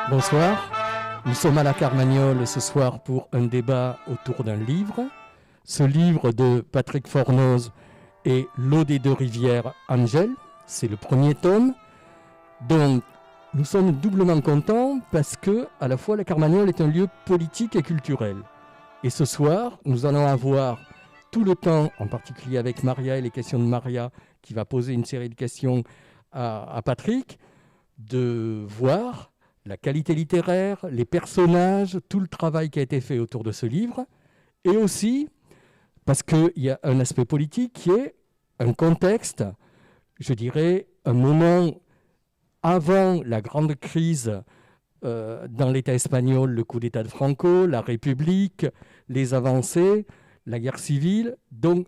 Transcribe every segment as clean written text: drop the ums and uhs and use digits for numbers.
Bonsoir, nous sommes à la Carmagnole ce soir pour un débat autour d'un livre. Ce livre de Patrick Fornoz est L'eau des deux rivières Angèle, c'est le premier tome. Donc nous sommes doublement contents parce que à la fois la Carmagnole est un lieu politique et culturel. Et ce soir, nous allons avoir tout le temps, en particulier avec Maria et les questions de Maria, qui va poser une série de questions à Patrick, de voir la qualité littéraire, les personnages, tout le travail qui a été fait autour de ce livre, et aussi parce qu'il y a un aspect politique qui est un contexte, je dirais, un moment avant la grande crise dans l'État espagnol, le coup d'État de Franco, la République, les avancées, la guerre civile. Donc,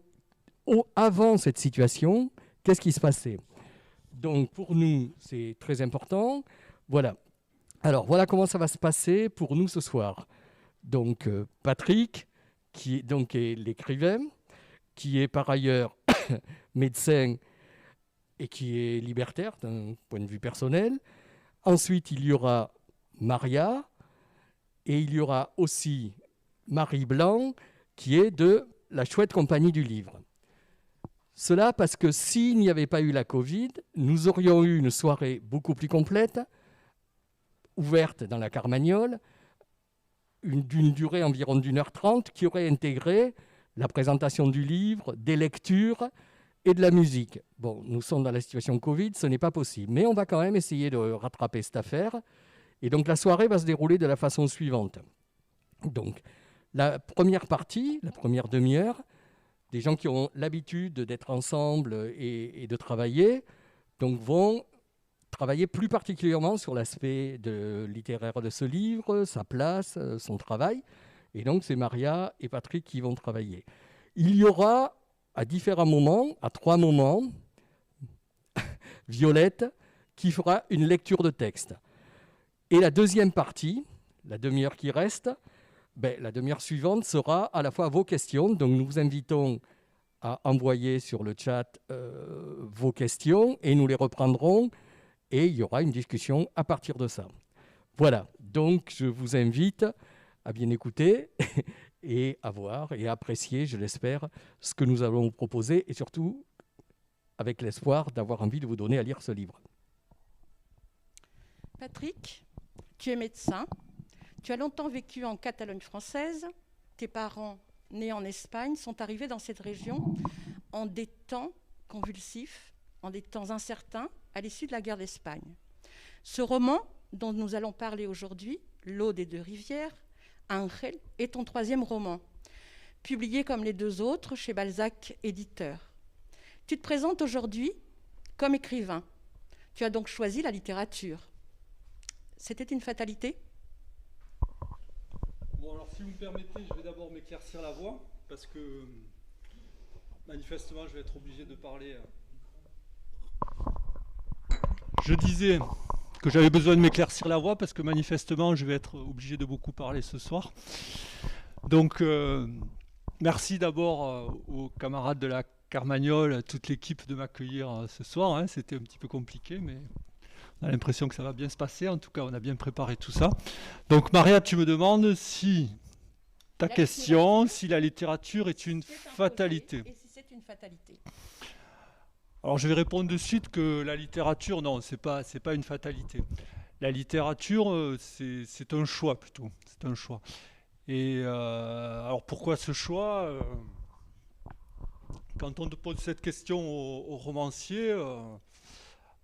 avant cette situation, qu'est-ce qui se passait ? Donc, pour nous, c'est très important. Voilà. Alors, voilà comment ça va se passer pour nous ce soir. Donc, Patrick, qui donc est l'écrivain, qui est par ailleurs médecin et qui est libertaire d'un point de vue personnel. Ensuite, il y aura Maria et il y aura aussi Marie Blanc, qui est de la chouette compagnie du livre. Cela parce que s'il n'y avait pas eu la Covid, nous aurions eu une soirée beaucoup plus complète, ouverte dans la Carmagnole, d'une durée environ d'1h30, qui aurait intégré la présentation du livre, des lectures et de la musique. Bon, nous sommes dans la situation Covid, ce n'est pas possible, mais on va quand même essayer de rattraper cette affaire. Et donc la soirée va se dérouler de la façon suivante. Donc, la première partie, la première demi-heure, des gens qui ont l'habitude d'être ensemble et de travailler, donc vont travailler plus particulièrement sur l'aspect littéraire de ce livre, sa place, son travail. Et donc, c'est Maria et Patrick qui vont travailler. Il y aura, à différents moments, à 3 moments, Violette qui fera une lecture de texte. Et la deuxième partie, la demi-heure qui reste, la demi-heure suivante sera à la fois vos questions. Donc, nous vous invitons à envoyer sur le chat vos questions et nous les reprendrons. Et il y aura une discussion à partir de ça. Voilà, donc je vous invite à bien écouter et à voir et à apprécier, je l'espère, ce que nous allons vous proposer et surtout avec l'espoir d'avoir envie de vous donner à lire ce livre. Patrick, tu es médecin, tu as longtemps vécu en Catalogne française, tes parents, nés en Espagne, sont arrivés dans cette région en des temps convulsifs, en des temps incertains, à l'issue de la guerre d'Espagne. Ce roman, dont nous allons parler aujourd'hui, L'eau des deux rivières, Angèle, est ton 3e roman, publié comme les 2 autres chez Balzac Éditeur. Tu te présentes aujourd'hui comme écrivain. Tu as donc choisi la littérature. C'était une fatalité ? Bon, alors si vous me permettez, je vais d'abord m'éclaircir la voix, parce que manifestement, je vais être obligé de parler. Je disais que j'avais besoin de m'éclaircir la voix, parce que manifestement, je vais être obligé de beaucoup parler ce soir. Donc, merci d'abord aux camarades de la Carmagnole, à toute l'équipe de m'accueillir ce soir. Hein. C'était un petit peu compliqué, mais on a l'impression que ça va bien se passer. En tout cas, on a bien préparé tout ça. Donc, Maria, tu me demandes si ta question, si la littérature est une fatalité. Et si c'est une fatalité ? Alors, je vais répondre de suite que la littérature, non, c'est pas une fatalité. La littérature, c'est un choix plutôt. C'est un choix. Et alors, pourquoi ce choix ? Quand on te pose cette question aux romanciers,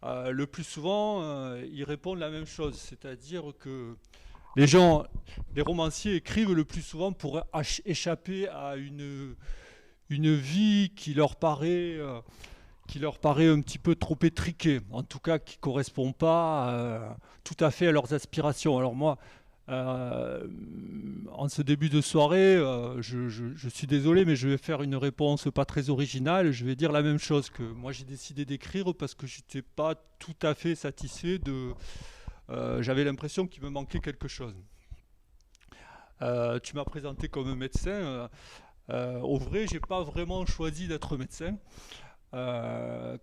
le plus souvent, ils répondent la même chose. C'est-à-dire que les romanciers écrivent le plus souvent pour échapper à une vie qui leur paraît un petit peu trop étriquée, en tout cas qui ne correspond pas tout à fait à leurs aspirations. Alors moi, en ce début de soirée, je suis désolé, mais je vais faire une réponse pas très originale. Je vais dire la même chose, que moi j'ai décidé d'écrire parce que je n'étais pas tout à fait satisfait j'avais l'impression qu'il me manquait quelque chose. Tu m'as présenté comme médecin. Au vrai, j'ai pas vraiment choisi d'être médecin.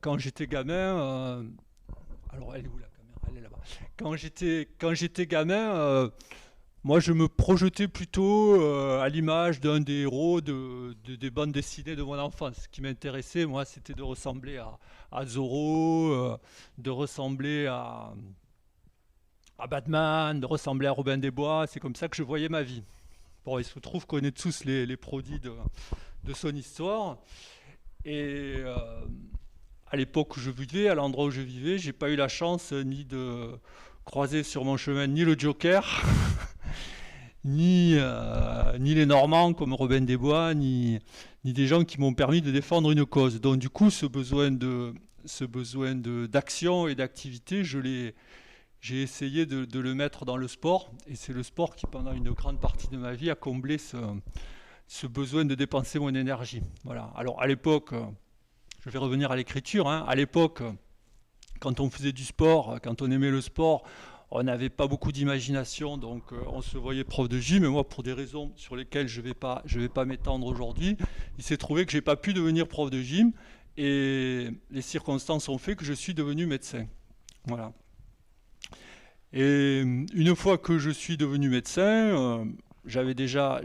Quand j'étais gamin, alors elle est où la caméra ? Elle est là-bas. quand j'étais gamin, moi, je me projetais plutôt à l'image d'un des héros des bandes dessinées de mon enfance. Ce qui m'intéressait, moi, c'était de ressembler à Zorro, de ressembler à Batman, de ressembler à Robin des Bois. C'est comme ça que je voyais ma vie. Bon, il se trouve qu'on est tous les produits de son histoire. Et à l'époque où je vivais, à l'endroit où je vivais, j'ai pas eu la chance ni de croiser sur mon chemin ni le Joker, ni les Normands comme Robin des Bois, ni des gens qui m'ont permis de défendre une cause. Donc du coup, ce besoin d'action et d'activité, j'ai essayé de le mettre dans le sport. Et c'est le sport qui, pendant une grande partie de ma vie, a comblé ce besoin de dépenser mon énergie. Voilà. Alors à l'époque, je vais revenir à l'écriture, hein. À l'époque, quand on faisait du sport, quand on aimait le sport, on n'avait pas beaucoup d'imagination, donc on se voyait prof de gym. Et moi, pour des raisons sur lesquelles je vais pas m'étendre aujourd'hui, il s'est trouvé que j'ai pas pu devenir prof de gym, et les circonstances ont fait que je suis devenu médecin. Voilà. Et une fois que je suis devenu médecin, j'avais déjà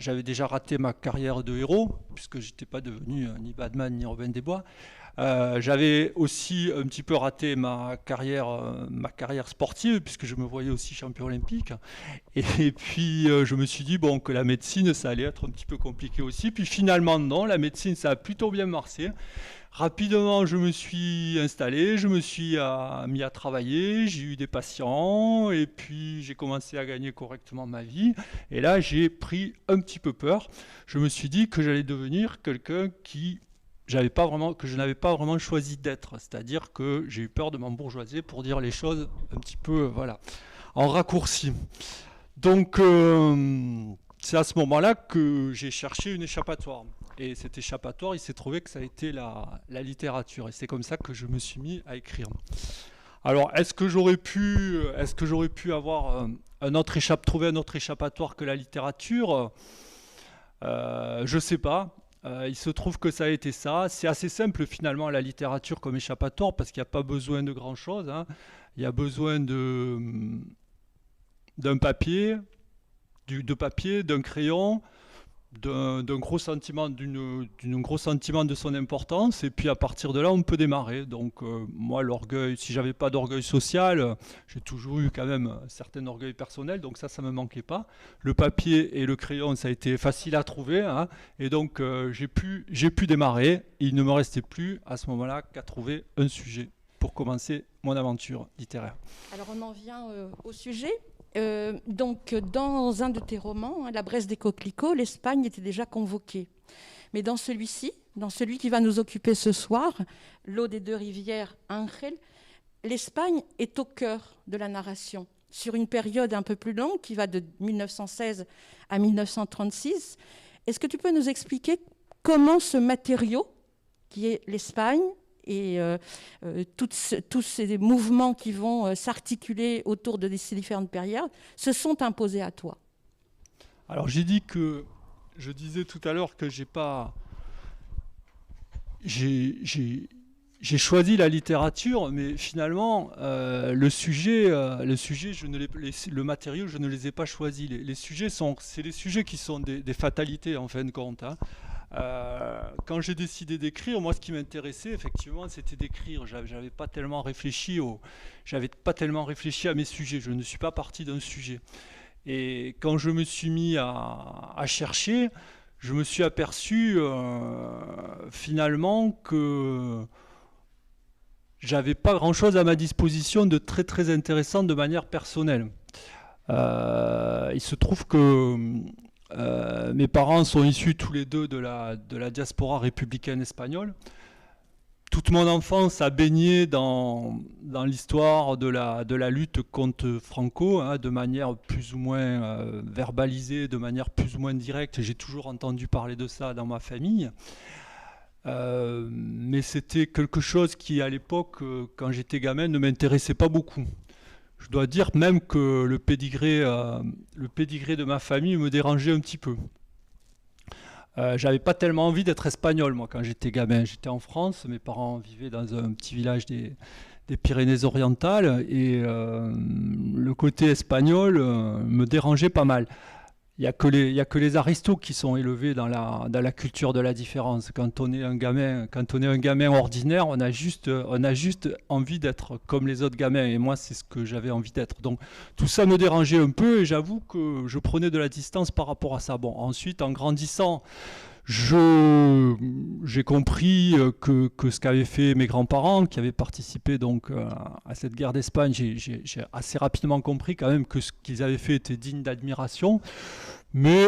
raté ma carrière de héros, puisque j'étais pas devenu ni Batman ni Robin des Bois. J'avais aussi un petit peu raté ma carrière sportive, puisque je me voyais aussi champion olympique. Et puis je me suis dit bon, que la médecine, ça allait être un petit peu compliqué aussi. Puis finalement non, la médecine, ça a plutôt bien marché. Rapidement, je me suis installé, je me suis mis à travailler, j'ai eu des patients, et puis j'ai commencé à gagner correctement ma vie. Et là, j'ai pris un petit peu peur. Je me suis dit que j'allais devenir quelqu'un que je n'avais pas vraiment choisi d'être. C'est-à-dire que j'ai eu peur de m'embourgeoiser, pour dire les choses un petit peu, voilà, en raccourci. Donc, c'est à ce moment-là que j'ai cherché une échappatoire. Et cet échappatoire, il s'est trouvé que ça a été la littérature. Et c'est comme ça que je me suis mis à écrire. Alors, est-ce que j'aurais pu avoir trouver un autre échappatoire que la littérature ? Je ne sais pas. Il se trouve que ça a été ça. C'est assez simple finalement, la littérature comme échappatoire, parce qu'il n'y a pas besoin de grand-chose, hein. Il y a besoin d'un papier, d'un crayon, d'un gros sentiment, d'un gros sentiment de son importance, et puis à partir de là on peut démarrer. Donc moi, l'orgueil, si j'avais pas d'orgueil social, j'ai toujours eu quand même un certain orgueil personnel, donc ça me manquait pas. Le papier et le crayon, ça a été facile à trouver, hein, et donc j'ai pu démarrer. Il ne me restait plus à ce moment-là qu'à trouver un sujet pour commencer mon aventure littéraire. Alors on en vient au sujet. Donc, dans un de tes romans, La Bresse des coquelicots, l'Espagne était déjà convoquée. Mais dans celui-ci, dans celui qui va nous occuper ce soir, L'eau des deux rivières, Ángel, l'Espagne est au cœur de la narration, sur une période un peu plus longue qui va de 1916 à 1936. Est-ce que tu peux nous expliquer comment ce matériau, qui est l'Espagne, et tous ces mouvements qui vont s'articuler autour de ces différentes périodes se sont imposés à toi? Alors je disais tout à l'heure que j'ai choisi la littérature, mais finalement le matériau, je ne les ai pas choisis. Les sujets c'est les sujets qui sont des fatalités en fin de compte, hein. Quand j'ai décidé d'écrire, moi ce qui m'intéressait effectivement, c'était d'écrire. J'avais pas tellement réfléchi à mes sujets. Je ne suis pas parti d'un sujet. Et quand je me suis mis à chercher, je me suis aperçu finalement que j'avais pas grand-chose à ma disposition de très très intéressant de manière personnelle. Il se trouve que mes parents sont issus tous les deux de la diaspora républicaine espagnole. Toute mon enfance a baigné dans l'histoire de la lutte contre Franco, hein, de manière plus ou moins verbalisée, de manière plus ou moins directe. J'ai toujours entendu parler de ça dans ma famille. Mais c'était quelque chose qui, à l'époque, quand j'étais gamin, ne m'intéressait pas beaucoup. Je dois dire même que le pédigré de ma famille me dérangeait un petit peu. J'avais pas tellement envie d'être espagnol, moi, quand j'étais gamin. J'étais en France, mes parents vivaient dans un petit village des Pyrénées-Orientales, et le côté espagnol me dérangeait pas mal. Il n'y a que les aristos qui sont élevés dans la culture de la différence. Quand on est un gamin ordinaire, on a juste envie d'être comme les autres gamins. Et moi, c'est ce que j'avais envie d'être. Donc tout ça me dérangeait un peu, et j'avoue que je prenais de la distance par rapport à ça. Bon, ensuite, en grandissant, j'ai compris que ce qu'avaient fait mes grands-parents, qui avaient participé donc à cette guerre d'Espagne, j'ai assez rapidement compris quand même que ce qu'ils avaient fait était digne d'admiration. Mais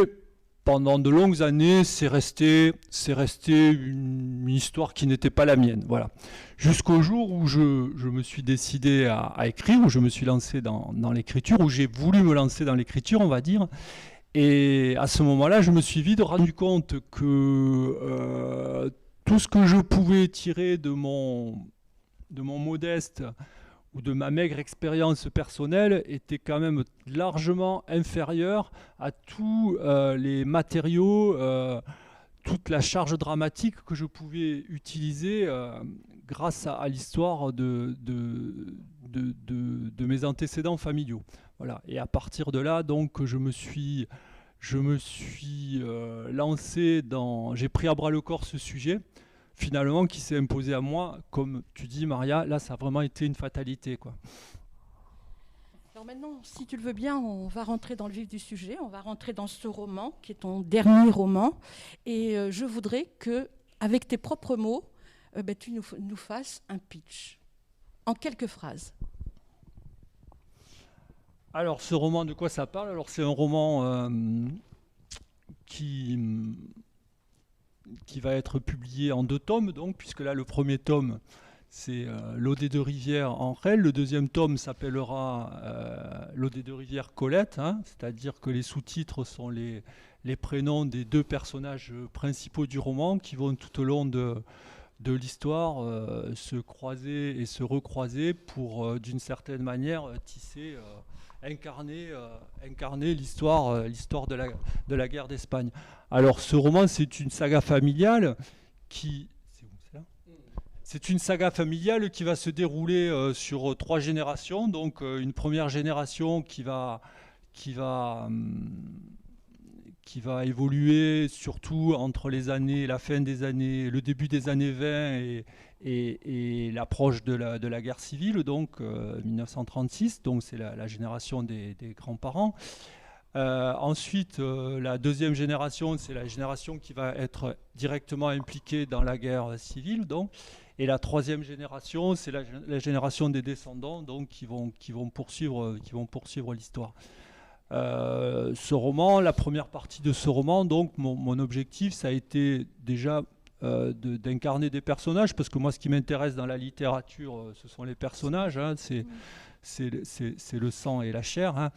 pendant de longues années, c'est resté une histoire qui n'était pas la mienne. Voilà. Jusqu'au jour où je me suis décidé à écrire, où je me suis lancé dans l'écriture, où j'ai voulu me lancer dans l'écriture, on va dire. Et à ce moment-là, je me suis vite rendu compte que tout ce que je pouvais tirer de mon modeste ou de ma maigre expérience personnelle était quand même largement inférieur à tous les matériaux, toute la charge dramatique que je pouvais utiliser grâce à l'histoire de mes antécédents familiaux. Voilà. Et à partir de là, donc, je me suis lancé j'ai pris à bras le corps ce sujet, finalement, qui s'est imposé à moi. Comme tu dis, Maria, là, ça a vraiment été une fatalité, quoi. Alors maintenant, si tu le veux bien, on va rentrer dans le vif du sujet. On va rentrer dans ce roman, qui est ton dernier roman. Et je voudrais que, avec tes propres mots, tu nous fasses un pitch, en quelques phrases. Alors, ce roman, de quoi ça parle? Alors, c'est un roman qui va être publié en 2 tomes, donc, puisque là, le premier tome, c'est L'eau des 2 rivières en Rel. Le deuxième tome s'appellera L'eau des 2 rivières Colette, hein, c'est-à-dire que les sous-titres sont les prénoms des 2 personnages principaux du roman, qui vont tout au long de l'histoire se croiser et se recroiser pour, d'une certaine manière, tisser... incarner l'histoire de la guerre d'Espagne. Alors ce roman, c'est une saga familiale qui va se dérouler sur 3 générations. Donc une première génération qui va évoluer surtout entre le début des années 20 et l'approche de la guerre civile, donc 1936, donc c'est la génération des grands-parents. Ensuite, la deuxième génération, c'est la génération qui va être directement impliquée dans la guerre civile, donc. Et la troisième génération, c'est la génération des descendants, donc qui vont poursuivre l'histoire. Ce roman, la première partie de ce roman, donc mon objectif, ça a été déjà d'incarner des personnages, parce que moi, ce qui m'intéresse dans la littérature, ce sont les personnages, hein, c'est le sang et la chair, hein.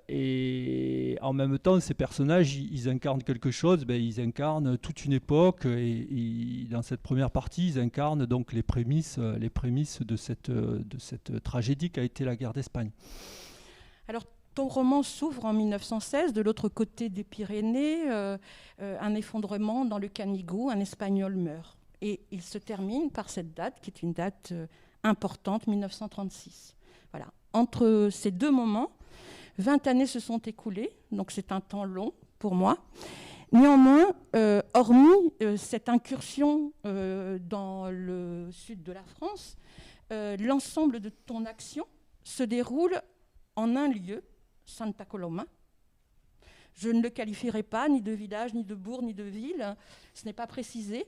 Et en même temps, ces personnages, ils incarnent quelque chose, ils incarnent toute une époque, et dans cette première partie, ils incarnent donc les prémices de cette tragédie qu'a été la guerre d'Espagne. Alors, ton roman s'ouvre en 1916, de l'autre côté des Pyrénées, un effondrement dans le Canigou, un Espagnol meurt. Et il se termine par cette date, qui est une date importante, 1936. Voilà. Entre ces 2 moments, 20 années se sont écoulées, donc c'est un temps long pour moi. Néanmoins, hormis cette incursion dans le sud de la France, l'ensemble de ton action se déroule en un lieu, Santa Coloma. Je ne le qualifierai pas ni de village, ni de bourg, ni de ville. Ce n'est pas précisé.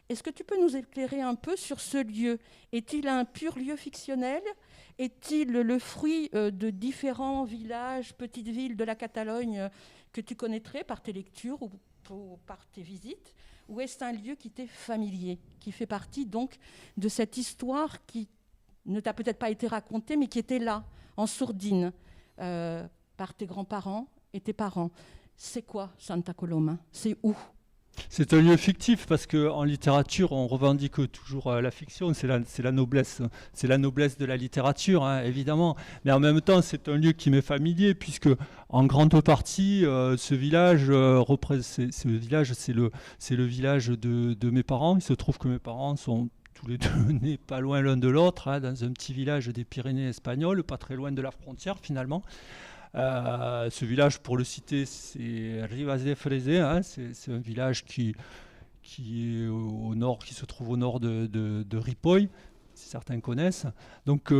Est-ce que tu peux nous éclairer un peu sur ce lieu? Est-il un pur lieu fictionnel? Est-il le fruit de différents villages, petites villes de la Catalogne que tu connaîtrais par tes lectures ou par tes visites? Ou est-ce un lieu qui t'est familier, qui fait partie donc de cette histoire qui ne t'a peut-être pas été racontée, mais qui était là, en sourdine, par tes grands-parents et tes parents? C'est quoi Santa Coloma? C'est où? C'est un lieu fictif, parce qu'en littérature, on revendique toujours la fiction, c'est la noblesse de la littérature, hein, évidemment. Mais en même temps, c'est un lieu qui m'est familier, puisque en grande partie, ce village, c'est le village de mes parents. Il se trouve que mes parents sont tous les deux nés pas loin l'un de l'autre, hein, dans un petit village des Pyrénées espagnoles, pas très loin de la frontière finalement. Ce village, pour le citer, c'est Ribas de Freser, hein, c'est un village qui est au nord, qui se trouve au nord de Ripoll, si certains connaissent. Donc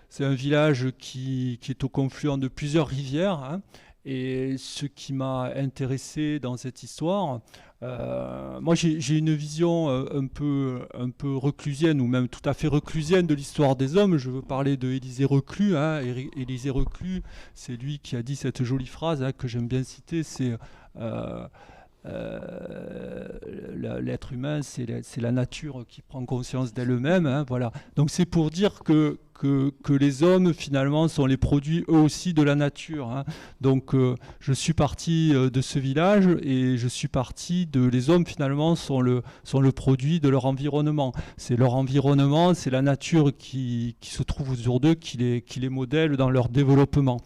c'est un village qui est au confluent de plusieurs rivières, hein. Et ce qui m'a intéressé dans cette histoire, moi j'ai une vision un peu reclusienne, ou même tout à fait reclusienne de l'histoire des hommes. Je veux parler de Élisée Reclus, hein. Élisée Reclus, c'est lui qui a dit cette jolie phrase, hein, que j'aime bien citer, c'est l'être humain, c'est la nature qui prend conscience d'elle-même, hein, voilà. Donc c'est pour dire que les hommes finalement sont les produits eux aussi de la nature, hein. Donc je suis parti de ce village, et je suis parti de les hommes finalement sont le produit de leur environnement. C'est leur environnement, c'est la nature qui se trouve autour d'eux, qui les modèle dans leur développement.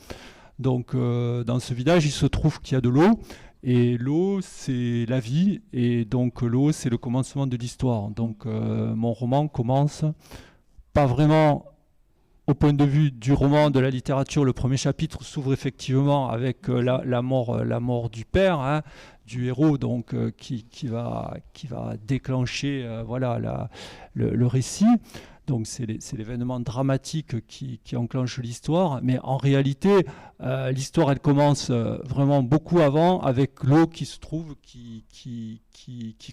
Donc dans ce village, il se trouve qu'il y a de l'eau. Et l'eau, c'est la vie, et donc l'eau, c'est le commencement de l'histoire. Donc mon roman commence pas vraiment au point de vue du roman, de la littérature. Le premier chapitre s'ouvre effectivement avec la mort du père, hein, du héros, donc qui va déclencher voilà, le récit. Donc c'est l'événement dramatique qui enclenche l'histoire, mais en réalité, l'histoire, elle commence vraiment beaucoup avant, avec l'eau qui se trouve, qui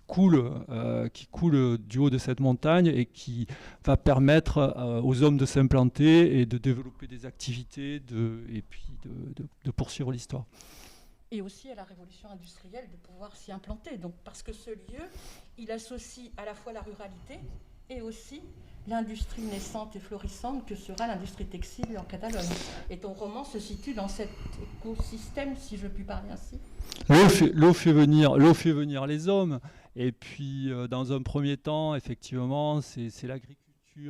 coule du haut de cette montagne, et qui va permettre aux hommes de s'implanter et de développer des activités, et puis de poursuivre l'histoire. Et aussi à la révolution industrielle de pouvoir s'y implanter. Donc, parce que ce lieu, il associe à la fois la ruralité et aussi l'industrie naissante et florissante que sera l'industrie textile en Catalogne. Et ton roman se situe dans cet écosystème, si je puis parler ainsi. L'eau fait venir les hommes. Et puis, dans un premier temps, effectivement, c'est l'agriculture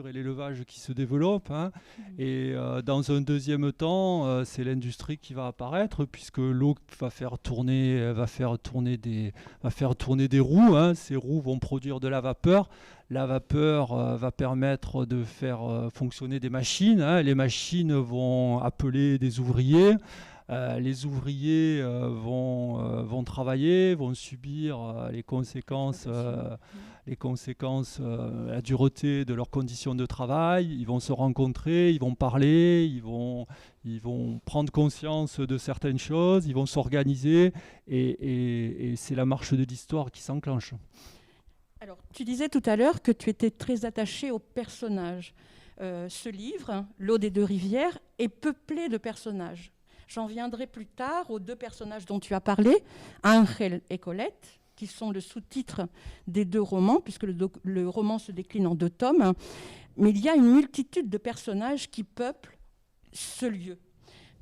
et l'élevage qui se développent, hein. Et dans un deuxième temps, c'est l'industrie qui va apparaître, puisque l'eau va faire tourner des roues, hein. Ces roues vont produire de la vapeur. La vapeur va permettre de faire fonctionner des machines, hein. Les machines vont appeler des ouvriers. Les ouvriers vont travailler, vont subir les conséquences, la dureté de leurs conditions de travail. Ils vont se rencontrer, ils vont parler, ils vont prendre conscience de certaines choses, ils vont s'organiser, et c'est la marche de l'histoire qui s'enclenche. Alors, tu disais tout à l'heure que tu étais très attaché aux personnages. Ce livre, L'eau des deux rivières, est peuplé de personnages. J'en viendrai plus tard aux deux personnages dont tu as parlé, Ángel et Colette, qui sont le sous-titre des deux romans, puisque le roman se décline en 2 tomes. Mais il y a une multitude de personnages qui peuplent ce lieu.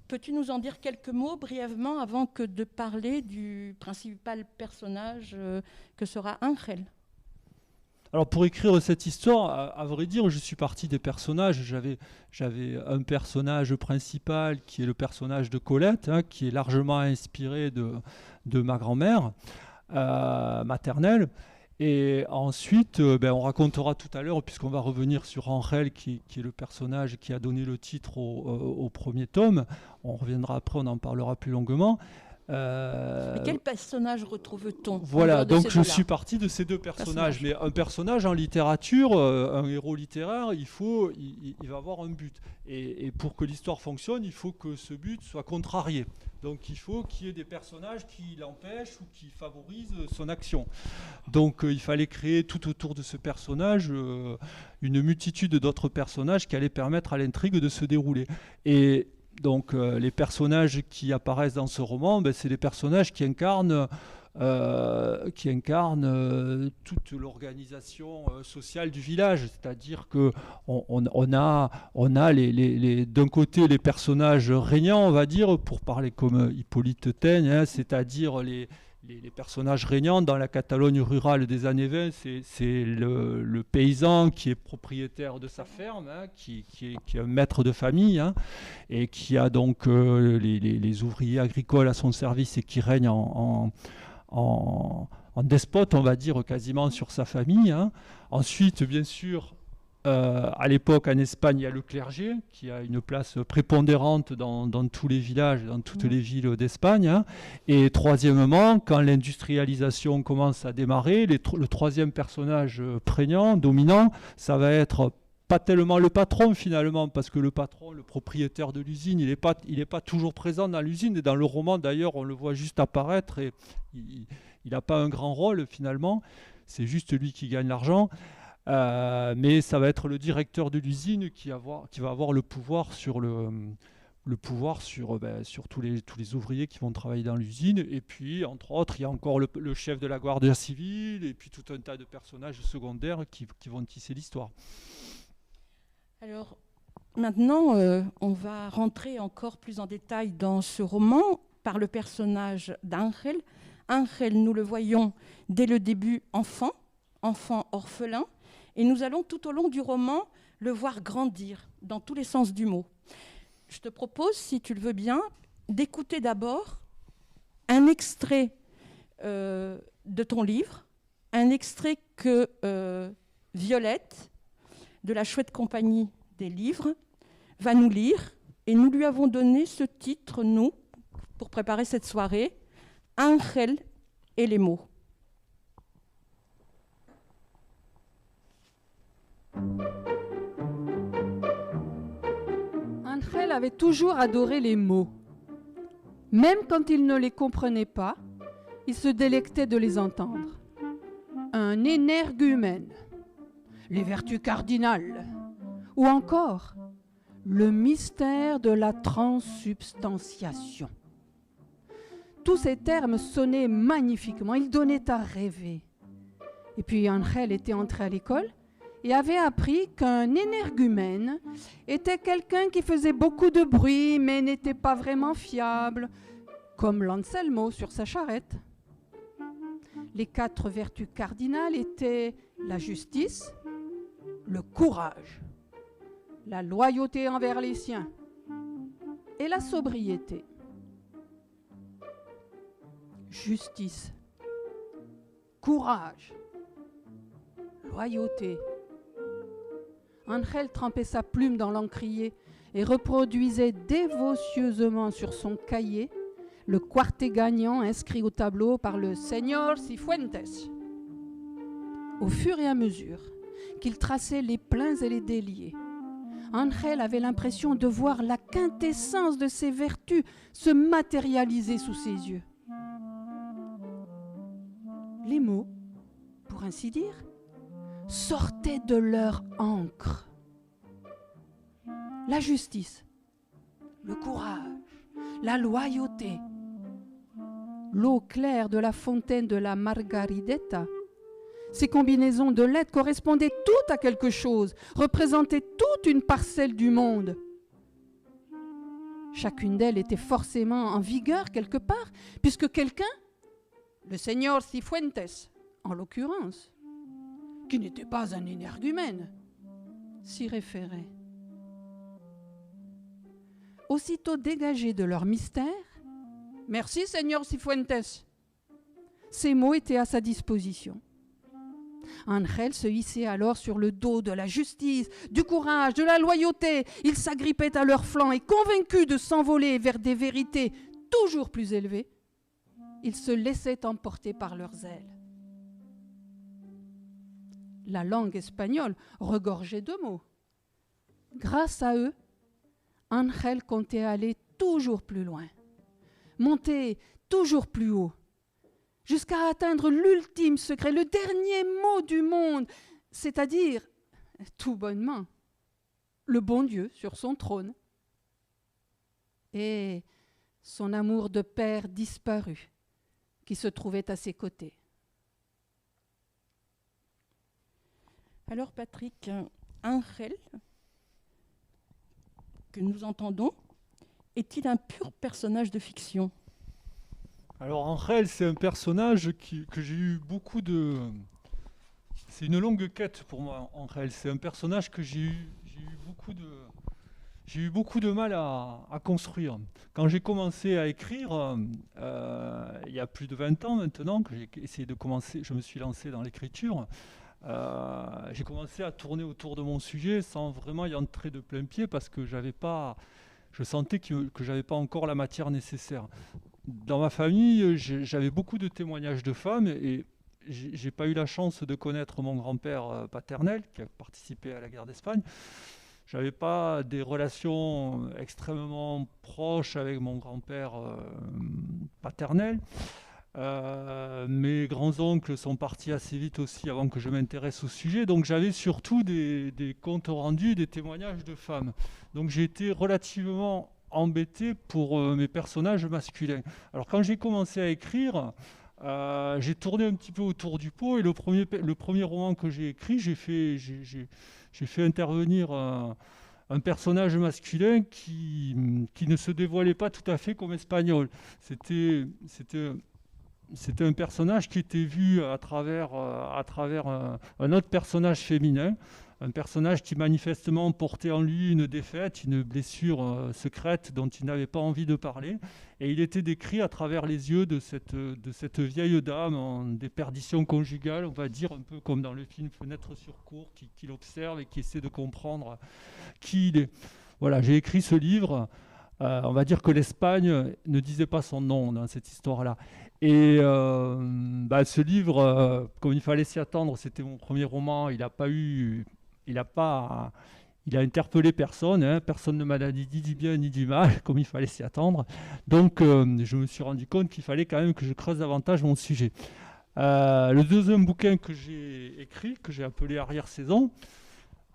Peux-tu nous en dire quelques mots brièvement avant que de parler du principal personnage que sera Ángel ? Alors pour écrire cette histoire, à vrai dire, je suis parti des personnages. J'avais un personnage principal qui est le personnage de Colette, hein, qui est largement inspiré de ma grand-mère maternelle. Et ensuite, on racontera tout à l'heure, puisqu'on va revenir sur Ángel, qui est le personnage qui a donné le titre au premier tome. On reviendra après, on en parlera plus longuement. Mais quel personnage retrouve-t-on ? Voilà, donc je suis parti de ces deux personnages. Mais un personnage en littérature, un héros littéraire, il va avoir un but. Et pour que l'histoire fonctionne, il faut que ce but soit contrarié. Donc il faut qu'il y ait des personnages qui l'empêchent ou qui favorisent son action. Donc il fallait créer tout autour de ce personnage une multitude d'autres personnages qui allaient permettre à l'intrigue de se dérouler. Et donc les personnages qui apparaissent dans ce roman, c'est des personnages qui incarnent toute l'organisation sociale du village. C'est-à-dire qu'on a d'un côté les personnages régnants, on va dire, pour parler comme Hippolyte Taine, hein, c'est-à-dire les personnages régnants dans la Catalogne rurale des années 20, c'est le paysan qui est propriétaire de sa ferme, hein, qui est un maître de famille, hein, et qui a donc les ouvriers agricoles à son service et qui règne en en despote, on va dire, quasiment sur sa famille. Hein. Ensuite, bien sûr, à l'époque, en Espagne, il y a le clergé qui a une place prépondérante dans tous les villages, dans toutes les villes d'Espagne. Hein. Et troisièmement, quand l'industrialisation commence à démarrer, le troisième personnage prégnant, dominant, ça va être pas tellement le patron finalement, parce que le patron, le propriétaire de l'usine, il n'est pas toujours présent dans l'usine. Et dans le roman, d'ailleurs, on le voit juste apparaître et il n'a pas un grand rôle finalement. C'est juste lui qui gagne l'argent. Mais ça va être le directeur de l'usine qui va avoir le pouvoir sur sur tous les ouvriers qui vont travailler dans l'usine. Et puis, entre autres, il y a encore le chef de la Guardia civile et puis tout un tas de personnages secondaires qui vont tisser l'histoire. Alors, maintenant, on va rentrer encore plus en détail dans ce roman par le personnage d'Ángel. Ángel, nous le voyons dès le début enfant orphelin. Et nous allons tout au long du roman le voir grandir dans tous les sens du mot. Je te propose, si tu le veux bien, d'écouter d'abord un extrait de ton livre, un extrait que Violette, de la chouette compagnie des livres, va nous lire. Et nous lui avons donné ce titre, nous, pour préparer cette soirée, Ángel et les mots. Ángel avait toujours adoré les mots. Même quand il ne les comprenait pas, il se délectait de les entendre. Un énergumène, les vertus cardinales, ou encore le mystère de la transsubstantiation. Tous ces termes sonnaient magnifiquement, ils donnaient à rêver. Et puis Ángel était entré à l'école et avait appris qu'un énergumène était quelqu'un qui faisait beaucoup de bruit mais n'était pas vraiment fiable, comme l'Anselmo sur sa charrette. Les 4 vertus cardinales étaient la justice, le courage, la loyauté envers les siens et la sobriété. Justice, courage, loyauté. Ángel trempait sa plume dans l'encrier et reproduisait dévotieusement sur son cahier le quartet gagnant inscrit au tableau par le Señor Cifuentes. Au fur et à mesure qu'il traçait les pleins et les déliés, Ángel avait l'impression de voir la quintessence de ses vertus se matérialiser sous ses yeux. Les mots, pour ainsi dire, sortaient de leur encre. La justice, le courage, la loyauté, l'eau claire de la fontaine de la Margaridetta. Ces combinaisons de lettres correspondaient toutes à quelque chose, représentaient toute une parcelle du monde. Chacune d'elles était forcément en vigueur quelque part, puisque quelqu'un, le Señor Cifuentes en l'occurrence, qui n'était pas un énergumène, s'y référait. Aussitôt dégagés de leur mystère, « Merci, Señor Cifuentes !» Ces mots étaient à sa disposition. Ángel se hissait alors sur le dos de la justice, du courage, de la loyauté. Il s'agrippait à leurs flancs et, convaincu de s'envoler vers des vérités toujours plus élevées, il se laissait emporter par leurs ailes. La langue espagnole regorgeait de mots. Grâce à eux, Ángel comptait aller toujours plus loin, monter toujours plus haut, jusqu'à atteindre l'ultime secret, le dernier mot du monde, c'est-à-dire, tout bonnement, le bon Dieu sur son trône. Et son amour de père disparu, qui se trouvait à ses côtés. Alors Patrick, Ángel, que nous entendons, est-il un pur personnage de fiction ? Alors Ángel, c'est un personnage que j'ai eu beaucoup de... C'est une longue quête pour moi, Ángel. C'est un personnage que j'ai eu beaucoup j'ai eu beaucoup de mal à construire. Quand j'ai commencé à écrire, il y a plus de 20 ans maintenant, que j'ai essayé de commencer, je me suis lancé dans l'écriture, j'ai commencé à tourner autour de mon sujet sans vraiment y entrer de plein pied parce que je sentais que je n'avais pas encore la matière nécessaire. Dans ma famille, j'avais beaucoup de témoignages de femmes et j'ai pas eu la chance de connaître mon grand-père paternel qui a participé à la guerre d'Espagne. J'avais pas des relations extrêmement proches avec mon grand-père paternel. Mes grands-oncles sont partis assez vite aussi avant que je m'intéresse au sujet. Donc j'avais surtout des comptes rendus, des témoignages de femmes. Donc j'ai été relativement embêté pour mes personnages masculins. Alors quand j'ai commencé à écrire, j'ai tourné un petit peu autour du pot et le premier roman que j'ai écrit, j'ai fait intervenir un personnage masculin qui ne se dévoilait pas tout à fait comme espagnol. C'était un personnage qui était vu à travers un autre personnage féminin, un personnage qui manifestement portait en lui une défaite, une blessure secrète dont il n'avait pas envie de parler. Et il était décrit à travers les yeux de cette vieille dame en déperdition conjugale, on va dire, un peu comme dans le film Fenêtre sur cour, qui l'observe et qui essaie de comprendre qui il est. Voilà, j'ai écrit ce livre. On va dire que l'Espagne ne disait pas son nom dans cette histoire-là. Et ce livre, comme il fallait s'y attendre, c'était mon premier roman. Il a interpellé personne, hein. Personne ne m'a dit ni du bien ni du mal, comme il fallait s'y attendre. Donc, je me suis rendu compte qu'il fallait quand même que je creuse davantage mon sujet. Le deuxième bouquin que j'ai écrit, que j'ai appelé Arrière-saison,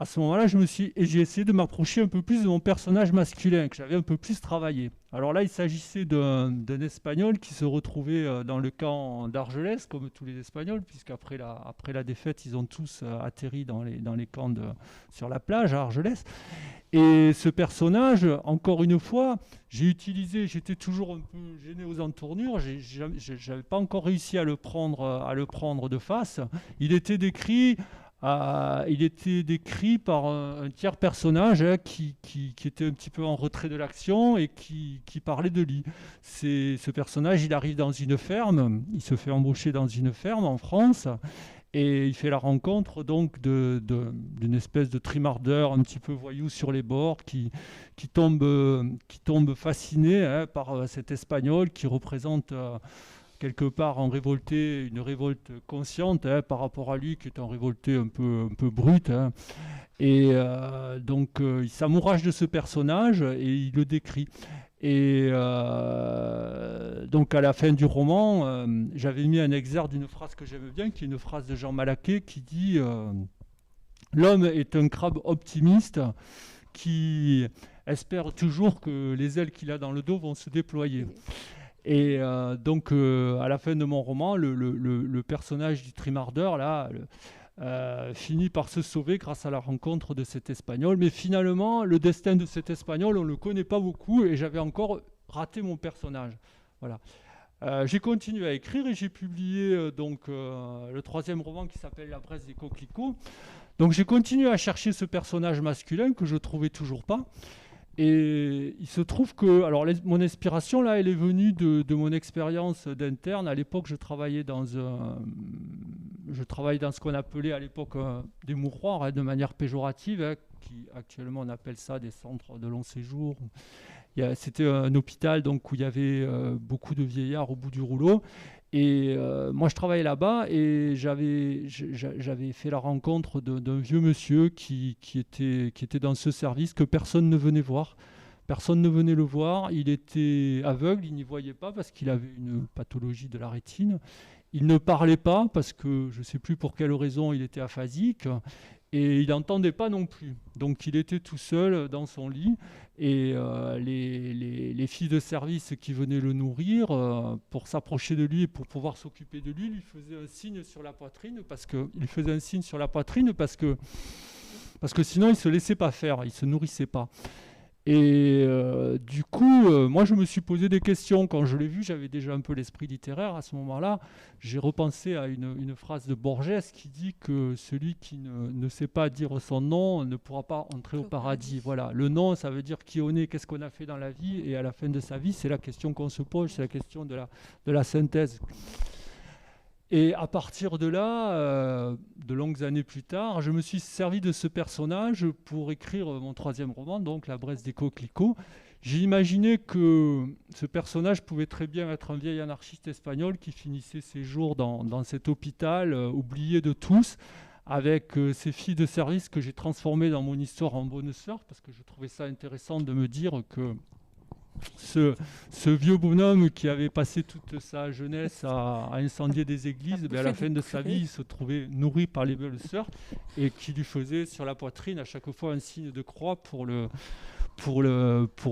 à ce moment-là, j'ai essayé de m'approcher un peu plus de mon personnage masculin, que j'avais un peu plus travaillé. Alors là, il s'agissait d'un Espagnol qui se retrouvait dans le camp d'Argelès, comme tous les Espagnols, puisqu'après la défaite, ils ont tous atterri dans les camps sur la plage à Argelès. Et ce personnage, encore une fois, j'étais toujours un peu gêné aux entournures, j'avais pas encore réussi à le prendre de face. Il était décrit par un tiers personnage, hein, qui était un petit peu en retrait de l'action et qui parlait de lui. Ce personnage, il arrive dans une ferme, il se fait embaucher dans une ferme en France et il fait la rencontre donc d'une espèce de trimardeur un petit peu voyou sur les bords qui tombe fasciné, hein, par cet Espagnol qui représente quelque part une révolte consciente, hein, par rapport à lui qui est un révolté un peu brut, hein. Et donc il s'amourage de ce personnage et il le décrit. Et donc à la fin du roman, j'avais mis un exergue d'une phrase que j'aime bien, qui est une phrase de Jean Malaquais qui dit l'homme est un crabe optimiste qui espère toujours que les ailes qu'il a dans le dos vont se déployer. Et donc à la fin de mon roman, le personnage du trimardeur là finit par se sauver grâce à la rencontre de cet Espagnol. Mais finalement, le destin de cet Espagnol, on ne le connaît pas beaucoup et j'avais encore raté mon personnage. Voilà. J'ai continué à écrire et j'ai publié le troisième roman qui s'appelle La Braise des coquelicots. Donc j'ai continué à chercher ce personnage masculin que je ne trouvais toujours pas. Et il se trouve que, alors mon inspiration là, elle est venue de mon expérience d'interne. À l'époque, je travaillais dans ce qu'on appelait à l'époque des mouroirs, hein, de manière péjorative, hein, qui actuellement on appelle ça des centres de long séjour. C'était un hôpital donc où il y avait beaucoup de vieillards au bout du rouleau. Et moi, je travaillais là-bas et j'avais fait la rencontre d'un vieux monsieur qui était dans ce service que personne ne venait voir. Personne ne venait le voir. Il était aveugle, il n'y voyait pas parce qu'il avait une pathologie de la rétine. Il ne parlait pas parce que je ne sais plus pour quelle raison il était aphasique. Et il n'entendait pas non plus. Donc il était tout seul dans son lit. Et les filles de service qui venaient le nourrir, pour s'approcher de lui et pour pouvoir s'occuper de lui faisaient un signe sur la poitrine parce que sinon il ne se laissait pas faire, il ne se nourrissait pas. Et du coup, moi je me suis posé des questions quand je l'ai vu, j'avais déjà un peu l'esprit littéraire à ce moment-là. J'ai repensé à une phrase de Borges qui dit que celui qui ne sait pas dire son nom ne pourra pas entrer au paradis. Voilà, le nom, ça veut dire qui on est, qu'est-ce qu'on a fait dans la vie, et à la fin de sa vie, c'est la question qu'on se pose, c'est la question de la synthèse. Et à partir de là, de longues années plus tard, je me suis servi de ce personnage pour écrire mon 3e roman, donc La Bresse des Coquelicots. J'ai imaginé que ce personnage pouvait très bien être un vieil anarchiste espagnol qui finissait ses jours dans cet hôpital oublié de tous, avec ses filles de service que j'ai transformées dans mon histoire en bonne sœur, parce que je trouvais ça intéressant de me dire que ce vieux bonhomme qui avait passé toute sa jeunesse à incendier des églises, à la fin de sa vie, il se trouvait nourri par les belles sœurs et qui lui faisait sur la poitrine à chaque fois un signe de croix pour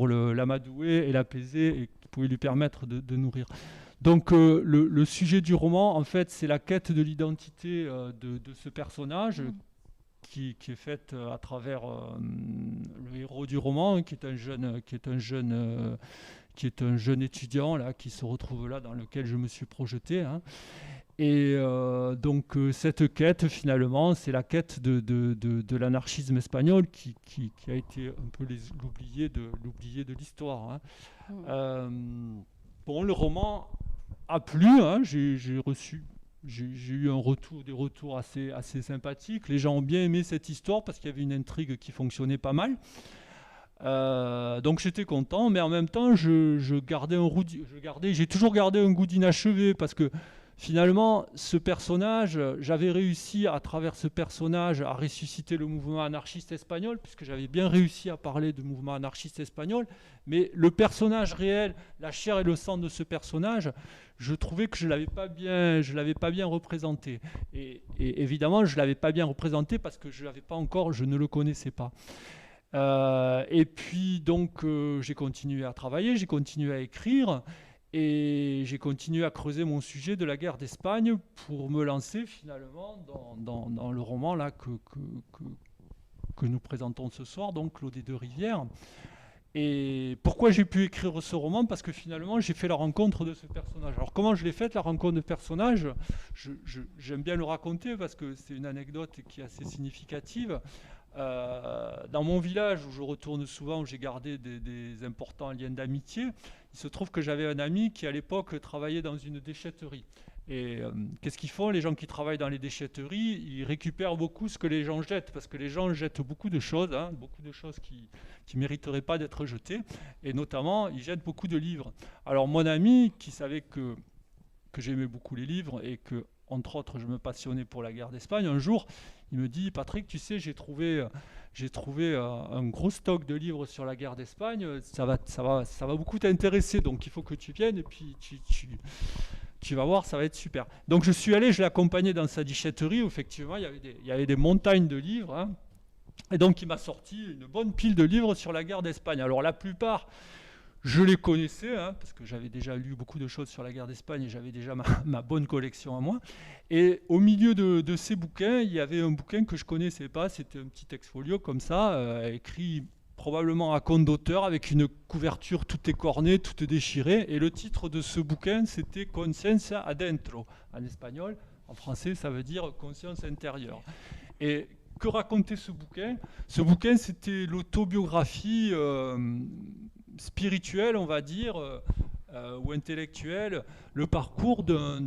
l'amadouer et l'apaiser et qui pouvait lui permettre de nourrir. Donc le sujet du roman, en fait, c'est la quête de l'identité de ce personnage qui est faite à travers le héros du roman, qui est un jeune étudiant là, qui se retrouve là, dans lequel je me suis projeté. Hein. Et donc cette quête, finalement, c'est la quête de l'anarchisme espagnol qui a été un peu l'oublié de l'histoire. Hein. Bon, le roman a plu, hein, j'ai eu des retours assez sympathiques. Les gens ont bien aimé cette histoire parce qu'il y avait une intrigue qui fonctionnait pas mal. Donc j'étais content, mais en même temps, j'ai toujours gardé un goût d'inachevé parce que finalement, ce personnage, j'avais réussi à travers ce personnage à ressusciter le mouvement anarchiste espagnol, puisque j'avais bien réussi à parler du mouvement anarchiste espagnol, mais le personnage réel, la chair et le sang de ce personnage, je trouvais que je ne l'avais pas bien représenté. Et évidemment, je ne l'avais pas bien représenté parce que je ne le connaissais pas. Et puis donc j'ai continué à travailler, j'ai continué à écrire et j'ai continué à creuser mon sujet de la guerre d'Espagne pour me lancer finalement dans le roman là que nous présentons ce soir, donc Clos des Deux Rivières. Et pourquoi j'ai pu écrire ce roman? Parce que finalement j'ai fait la rencontre de ce personnage. Alors comment je l'ai faite, la rencontre de personnage? J'aime bien le raconter parce que c'est une anecdote qui est assez significative. Dans mon village où je retourne souvent, où j'ai gardé des importants liens d'amitié, il se trouve que j'avais un ami qui à l'époque travaillait dans une déchetterie. Et qu'est-ce qu'ils font les gens qui travaillent dans les déchetteries? Ils récupèrent beaucoup ce que les gens jettent, parce que les gens jettent beaucoup de choses qui ne mériteraient pas d'être jetées, et notamment ils jettent beaucoup de livres. Alors mon ami, qui savait que j'aimais beaucoup les livres et que entre autres je me passionnais pour la guerre d'Espagne, un jour il me dit: Patrick, tu sais, j'ai trouvé un gros stock de livres sur la guerre d'Espagne, ça va beaucoup t'intéresser, donc il faut que tu viennes et puis tu vas voir, ça va être super. Donc je suis allé, je l'ai accompagné dans sa déchetterie où effectivement il y avait des montagnes de livres, hein. Et donc il m'a sorti une bonne pile de livres sur la guerre d'Espagne. Alors la plupart, je les connaissais, hein, parce que j'avais déjà lu beaucoup de choses sur la guerre d'Espagne et j'avais déjà ma bonne collection à moi. Et au milieu de ces bouquins, il y avait un bouquin que je ne connaissais pas, c'était un petit ex-folio comme ça, écrit probablement à compte d'auteur, avec une couverture toute écornée, toute déchirée. Et le titre de ce bouquin, c'était Conciencia Adentro, en espagnol. En français, ça veut dire conscience intérieure. Et que racontait ce bouquin? Ce bouquin, c'était l'autobiographie spirituelle, on va dire, ou intellectuelle, le parcours d'un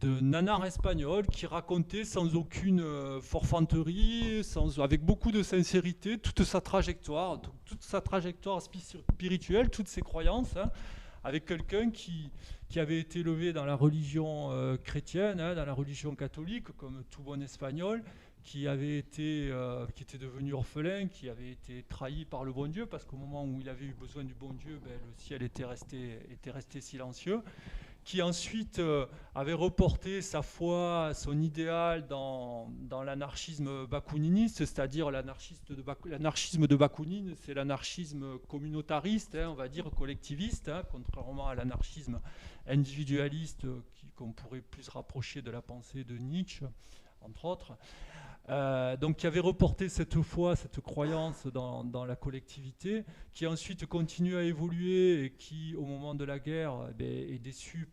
nanar espagnol qui racontait sans aucune forfanterie, avec beaucoup de sincérité, toute sa trajectoire spirituelle, toutes ses croyances, hein, avec quelqu'un qui avait été élevé dans la religion chrétienne, hein, dans la religion catholique, comme tout bon espagnol, qui était devenu orphelin, qui avait été trahi par le bon Dieu, parce qu'au moment où il avait eu besoin du bon Dieu, le ciel était resté silencieux, qui ensuite avait reporté sa foi, son idéal dans l'anarchisme bakuniniste, c'est-à-dire l'anarchisme de Bakounine, c'est l'anarchisme communautariste, hein, on va dire collectiviste, hein, contrairement à l'anarchisme individualiste qu'on pourrait plus rapprocher de la pensée de Nietzsche, entre autres. Donc qui avait reporté cette foi, cette croyance dans la collectivité, qui ensuite continue à évoluer et qui, au moment de la guerre, est déçu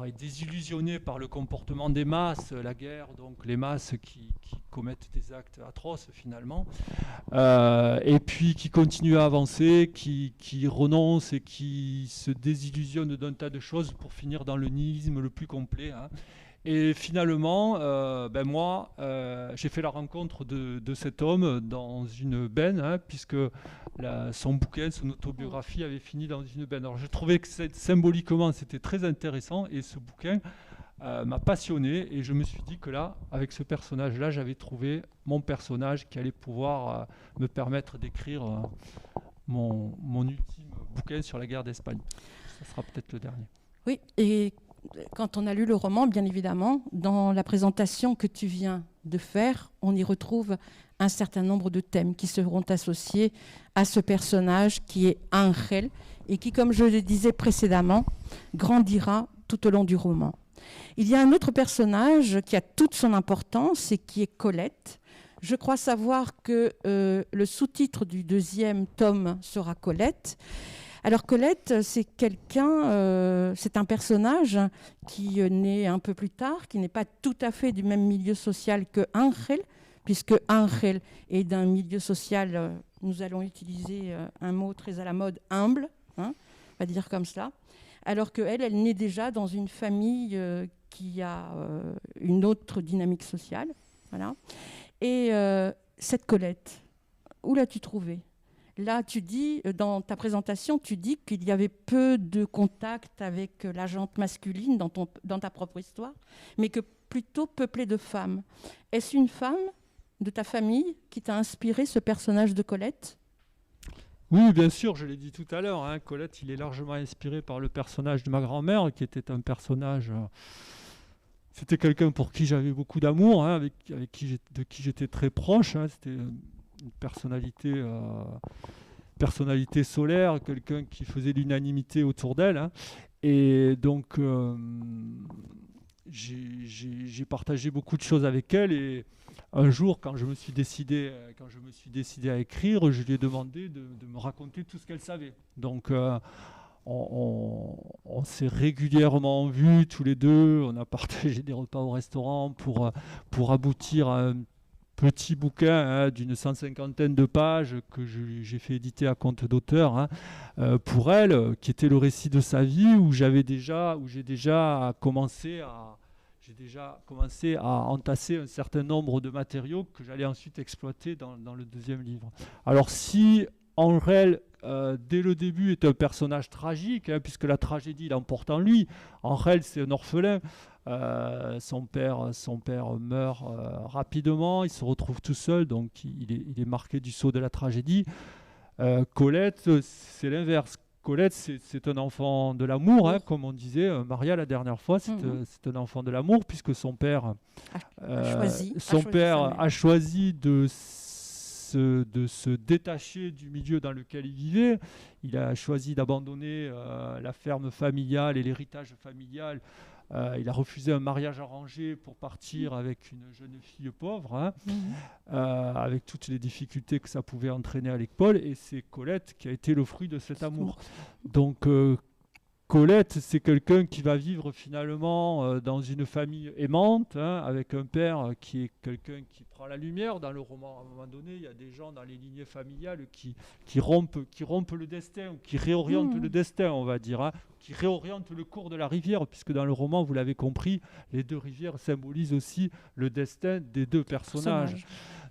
est désillusionné par le comportement des masses, la guerre, donc les masses qui commettent des actes atroces finalement, et puis qui continue à avancer, qui renonce et qui se désillusionne d'un tas de choses pour finir dans le nihilisme le plus complet, hein. Et finalement, moi, j'ai fait la rencontre de cet homme dans une benne, hein, puisque son bouquin, son autobiographie avait fini dans une benne. Alors, je trouvais que symboliquement, c'était très intéressant, et ce bouquin m'a passionné, et je me suis dit que là, avec ce personnage-là, j'avais trouvé mon personnage qui allait pouvoir me permettre d'écrire mon ultime bouquin sur la guerre d'Espagne. Ça sera peut-être le dernier. Oui, et quand on a lu le roman, bien évidemment, dans la présentation que tu viens de faire, on y retrouve un certain nombre de thèmes qui seront associés à ce personnage qui est Ángel et qui, comme je le disais précédemment, grandira tout au long du roman. Il y a un autre personnage qui a toute son importance et qui est Colette. Je crois savoir que le sous-titre du 2e tome sera Colette. Alors Colette, c'est un personnage qui naît un peu plus tard, qui n'est pas tout à fait du même milieu social que Ángel, puisque Ángel est d'un milieu social, nous allons utiliser un mot très à la mode, humble, hein, on va dire comme cela, alors qu'elle, elle naît déjà dans une famille qui a une autre dynamique sociale. Voilà. Et cette Colette, où l'as-tu trouvée ? Là, tu dis, dans ta présentation, tu dis qu'il y avait peu de contact avec la gente masculine dans ta propre histoire, mais que plutôt peuplée de femmes. Est-ce une femme de ta famille qui t'a inspiré ce personnage de Colette ? Oui, bien sûr, je l'ai dit tout à l'heure, hein, Colette, il est largement inspiré par le personnage de ma grand-mère, qui était un personnage... c'était quelqu'un pour qui j'avais beaucoup d'amour, hein, de qui j'étais très proche, hein, c'était... une personnalité solaire, quelqu'un qui faisait l'unanimité autour d'elle, hein. Et donc j'ai partagé beaucoup de choses avec elle, et un jour quand je me suis décidé à écrire, je lui ai demandé de me raconter tout ce qu'elle savait. Donc on s'est régulièrement vus tous les deux, on a partagé des repas au restaurant pour aboutir à un petit bouquin, hein, d'une 150aine de pages que j'ai fait éditer à compte d'auteur, hein, pour elle, qui était le récit de sa vie, où j'ai déjà commencé à entasser un certain nombre de matériaux que j'allais ensuite exploiter dans le 2e livre. Alors si Ángel, dès le début, est un personnage tragique, hein, puisque la tragédie l'emporte en lui. Ángel, c'est un orphelin. Son père meurt rapidement, il se retrouve tout seul, donc il est marqué du sceau de la tragédie. Colette, c'est l'inverse. Colette, c'est un enfant de l'amour, hein, comme on disait, Maria la dernière fois, c'est un enfant de l'amour, puisque son père a choisi de se détacher du milieu dans lequel il vivait. Il a choisi d'abandonner la ferme familiale et l'héritage familial. Il a refusé un mariage arrangé pour partir avec une jeune fille pauvre, hein, avec toutes les difficultés que ça pouvait entraîner à l'école, et c'est Colette qui a été le fruit de cet amour. Donc Colette, c'est quelqu'un qui va vivre finalement dans une famille aimante, hein, avec un père qui est quelqu'un qui prend la lumière. Dans le roman, à un moment donné, il y a des gens dans les lignées familiales qui rompent le destin, ou qui réorientent le destin, on va dire, hein, qui réorientent le cours de la rivière, puisque dans le roman, vous l'avez compris, les deux rivières symbolisent aussi le destin des deux personnages.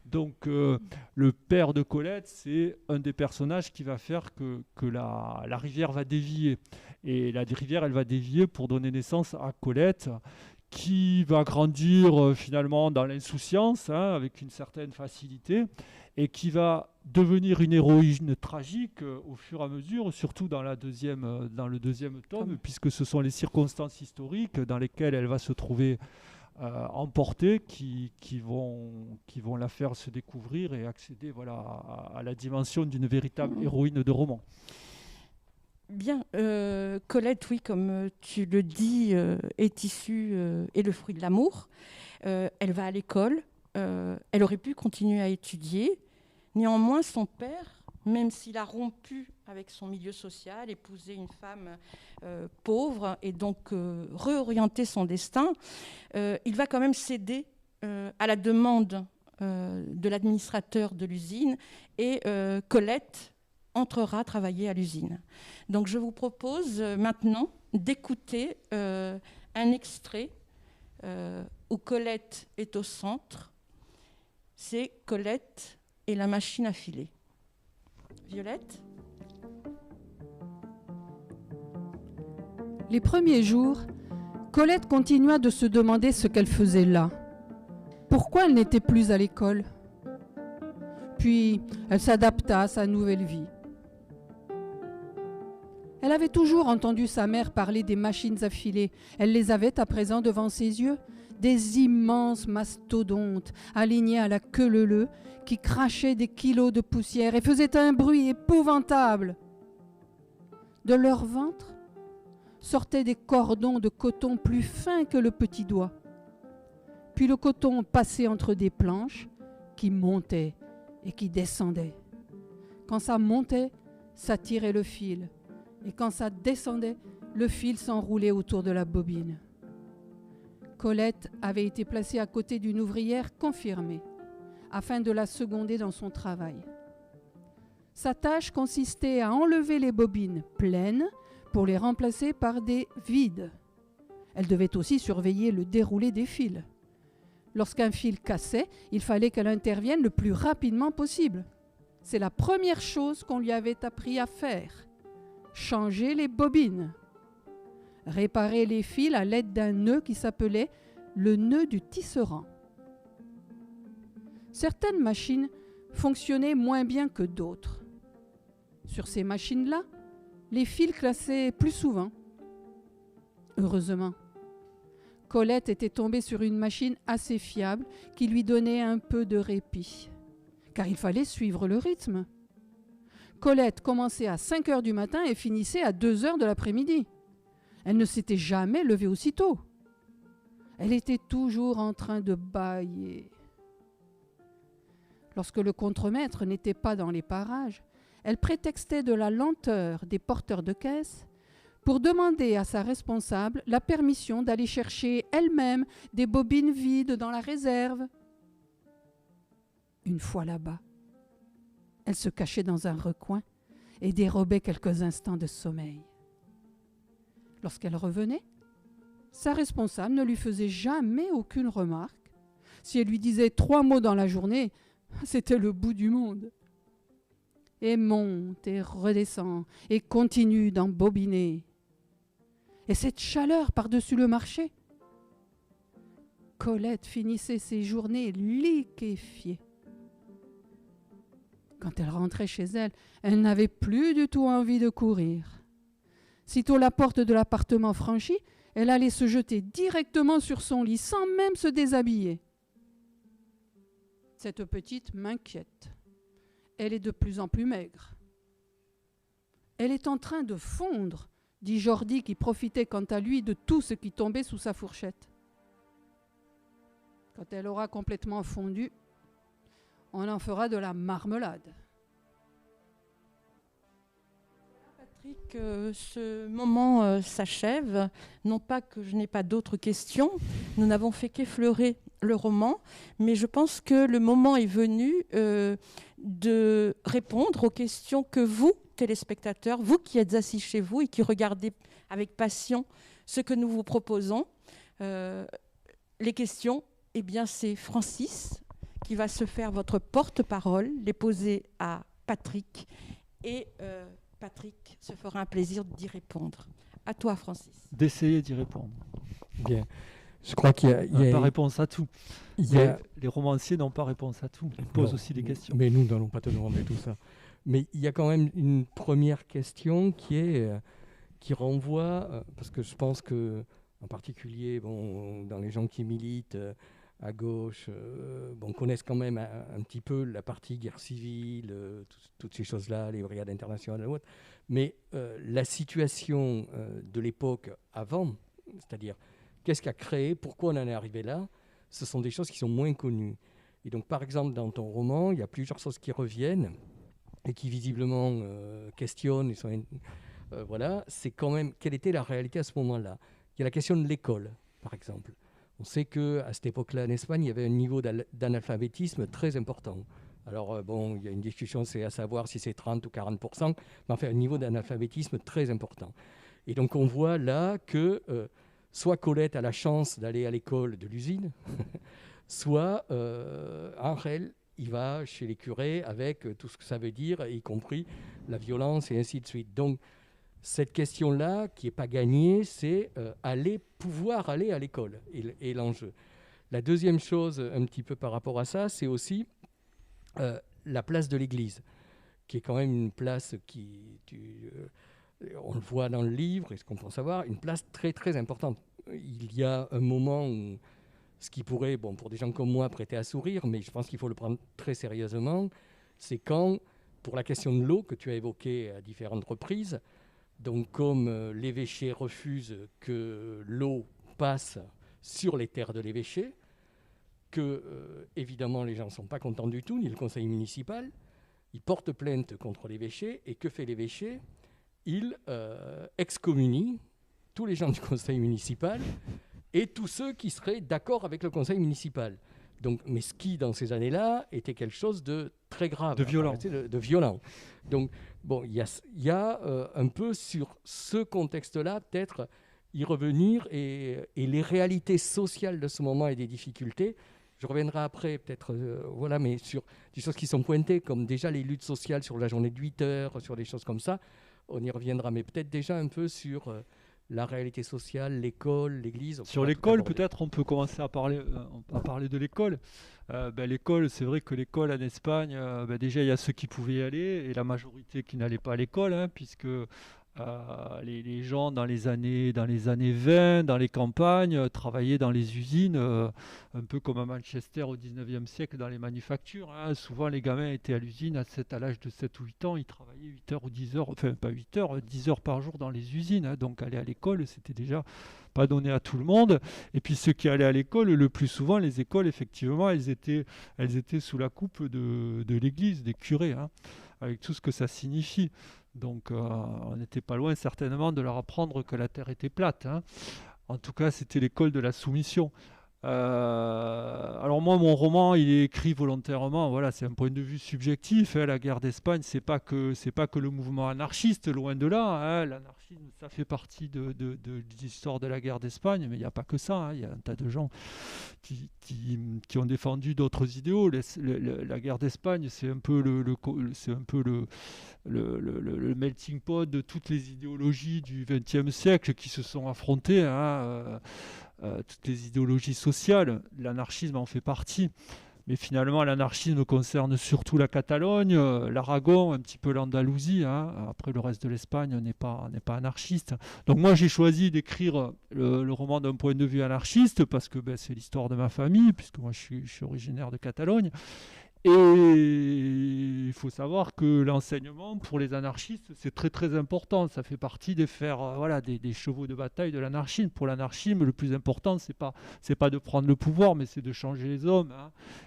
Donc le père de Colette, c'est un des personnages qui va faire que la rivière va dévier. Et la rivière, elle va dévier pour donner naissance à Colette, qui va grandir finalement dans l'insouciance, hein, avec une certaine facilité, et qui va devenir une héroïne tragique au fur et à mesure, surtout dans le 2e tome, puisque ce sont les circonstances historiques dans lesquelles elle va se trouver emportées qui vont la faire se découvrir et accéder, voilà, à la dimension d'une véritable héroïne de roman. Bien, Colette, oui, comme tu le dis, est issue, est le fruit de l'amour. Elle va à l'école, elle aurait pu continuer à étudier. Néanmoins, son père, même s'il a rompu avec son milieu social, épousé une femme pauvre et donc réorienté son destin, il va quand même céder à la demande de l'administrateur de l'usine et Colette entrera travailler à l'usine. Donc je vous propose maintenant d'écouter un extrait où Colette est au centre. C'est Colette et la machine à filer. Violette ? Les premiers jours, Colette continua de se demander ce qu'elle faisait là. Pourquoi elle n'était plus à l'école ? Puis, elle s'adapta à sa nouvelle vie. Elle avait toujours entendu sa mère parler des machines à filer. Elle les avait à présent devant ses yeux. Des immenses mastodontes alignés à la queue leu-leu qui crachaient des kilos de poussière et faisaient un bruit épouvantable. De leur ventre sortaient des cordons de coton plus fins que le petit doigt. Puis le coton passait entre des planches qui montaient et qui descendaient. Quand ça montait, ça tirait le fil. Et quand ça descendait, le fil s'enroulait autour de la bobine. Colette avait été placée à côté d'une ouvrière confirmée, afin de la seconder dans son travail. Sa tâche consistait à enlever les bobines pleines pour les remplacer par des vides. Elle devait aussi surveiller le déroulé des fils. Lorsqu'un fil cassait, il fallait qu'elle intervienne le plus rapidement possible. C'est la première chose qu'on lui avait appris à faire. Changer les bobines. Réparer les fils à l'aide d'un nœud qui s'appelait le nœud du tisserand. Certaines machines fonctionnaient moins bien que d'autres. Sur ces machines-là, les fils classaient plus souvent. Heureusement, Colette était tombée sur une machine assez fiable qui lui donnait un peu de répit, car il fallait suivre le rythme. Colette commençait à 5 heures du matin et finissait à 2 heures de l'après-midi. Elle ne s'était jamais levée aussitôt. Elle était toujours en train de bâiller. Lorsque le contremaître n'était pas dans les parages, elle prétextait de la lenteur des porteurs de caisse pour demander à sa responsable la permission d'aller chercher elle-même des bobines vides dans la réserve. Une fois là-bas, elle se cachait dans un recoin et dérobait quelques instants de sommeil. Lorsqu'elle revenait, sa responsable ne lui faisait jamais aucune remarque. Si elle lui disait 3 mots dans la journée, c'était le bout du monde. Et monte et redescend et continue d'embobiner. Et cette chaleur par-dessus le marché. Colette finissait ses journées liquéfiée. Quand elle rentrait chez elle, elle n'avait plus du tout envie de courir. Sitôt la porte de l'appartement franchie, elle allait se jeter directement sur son lit sans même se déshabiller. Cette petite m'inquiète. Elle est de plus en plus maigre. Elle est en train de fondre, dit Jordi qui profitait quant à lui de tout ce qui tombait sous sa fourchette. Quand elle aura complètement fondu, on en fera de la marmelade. Patrick, ce moment s'achève. Non pas que je n'ai pas d'autres questions, nous n'avons fait qu'effleurer le roman, mais je pense que le moment est venu de répondre aux questions que vous, téléspectateurs, vous qui êtes assis chez vous et qui regardez avec passion ce que nous vous proposons. Les questions, eh bien, c'est Francis qui va se faire votre porte-parole, les poser à Patrick, et Patrick se fera un plaisir d'y répondre. À toi, Francis. D'essayer d'y répondre. Bien. Je crois qu'il y a... On n'a pas réponse à tout. Les romanciers n'ont pas réponse à tout. Ils posent aussi des questions. Mais nous n'allons pas te demander tout ça. Mais il y a quand même une première question qui renvoie, parce que je pense que, en particulier, dans les gens qui militent à gauche, connaissent quand même un petit peu la partie guerre civile, toutes ces choses-là, les brigades internationales et autres. Mais la situation de l'époque avant, c'est-à-dire qu'est-ce qui a créé, pourquoi on en est arrivé là, ce sont des choses qui sont moins connues. Et donc, par exemple, dans ton roman, il y a plusieurs choses qui reviennent et qui visiblement questionnent. Voilà, c'est quand même quelle était la réalité à ce moment-là. Il y a la question de l'école, par exemple. On sait qu'à cette époque-là, en Espagne, il y avait un niveau d'analphabétisme très important. Alors, il y a une discussion, c'est à savoir si c'est 30 ou 40%, mais enfin, un niveau d'analphabétisme très important. Et donc, on voit là que soit Colette a la chance d'aller à l'école de l'usine, soit Angel, il va chez les curés avec tout ce que ça veut dire, y compris la violence et ainsi de suite. Donc, cette question-là, qui n'est pas gagnée, c'est pouvoir aller à l'école et l'enjeu. La deuxième chose, un petit peu par rapport à ça, c'est aussi la place de l'Église, qui est quand même une place on le voit dans le livre, et ce qu'on peut savoir, une place très très importante. Il y a un moment où ce qui pourrait, pour des gens comme moi, prêter à sourire, mais je pense qu'il faut le prendre très sérieusement, c'est quand, pour la question de l'eau que tu as évoquée à différentes reprises, donc comme l'évêché refuse que l'eau passe sur les terres de l'évêché, que évidemment les gens ne sont pas contents du tout, ni le conseil municipal, ils portent plainte contre l'évêché, et que fait l'évêché ? Il excommunie tous les gens du conseil municipal et tous ceux qui seraient d'accord avec le conseil municipal. Donc, mais ce qui, dans ces années-là, était quelque chose de très grave. De violent. De violent. Donc, il y a un peu sur ce contexte-là, peut-être y revenir et les réalités sociales de ce moment et des difficultés. Je reviendrai après, peut-être, mais sur des choses qui sont pointées, comme déjà les luttes sociales sur la journée de 8 heures, sur des choses comme ça. On y reviendra, mais peut-être déjà un peu sur la réalité sociale, l'école, l'église. Sur l'école, peut-être on peut commencer à parler de l'école. L'école, c'est vrai que l'école en Espagne, déjà il y a ceux qui pouvaient y aller et la majorité qui n'allaient pas à l'école, puisque les gens dans les années 20, dans les campagnes, travaillaient dans les usines, un peu comme à Manchester au 19e siècle dans les manufactures. Souvent les gamins étaient à l'usine à l'âge de 7 ou 8 ans, ils travaillaient 8 heures ou 10 heures, enfin pas 8 heures, 10 heures par jour dans les usines. Donc aller à l'école, c'était déjà pas donné à tout le monde. Et puis ceux qui allaient à l'école, le plus souvent, les écoles, effectivement, elles étaient sous la coupe de l'église, des curés, avec tout ce que ça signifie. Donc on n'était pas loin certainement de leur apprendre que la terre était plate. En tout cas, c'était l'école de la soumission. Alors moi, mon roman, il est écrit volontairement. Voilà, c'est un point de vue subjectif. La guerre d'Espagne, c'est pas que le mouvement anarchiste, loin de là. L'anarchisme, ça fait partie de l'histoire de la guerre d'Espagne, mais il n'y a pas que ça. Il y a un tas de gens qui ont défendu d'autres idéaux. La guerre d'Espagne, c'est un peu le melting pot de toutes les idéologies du XXe siècle qui se sont affrontées. Toutes les idéologies sociales, l'anarchisme en fait partie. Mais finalement, l'anarchisme concerne surtout la Catalogne, l'Aragon, un petit peu l'Andalousie. Après, le reste de l'Espagne n'est pas anarchiste. Donc moi, j'ai choisi d'écrire le roman d'un point de vue anarchiste parce que c'est l'histoire de ma famille, puisque moi, je suis originaire de Catalogne. Et il faut savoir que l'enseignement pour les anarchistes, c'est très très important. Ça fait partie des chevaux de bataille de l'anarchisme. Pour l'anarchisme, le plus important, c'est pas de prendre le pouvoir, mais c'est de changer les hommes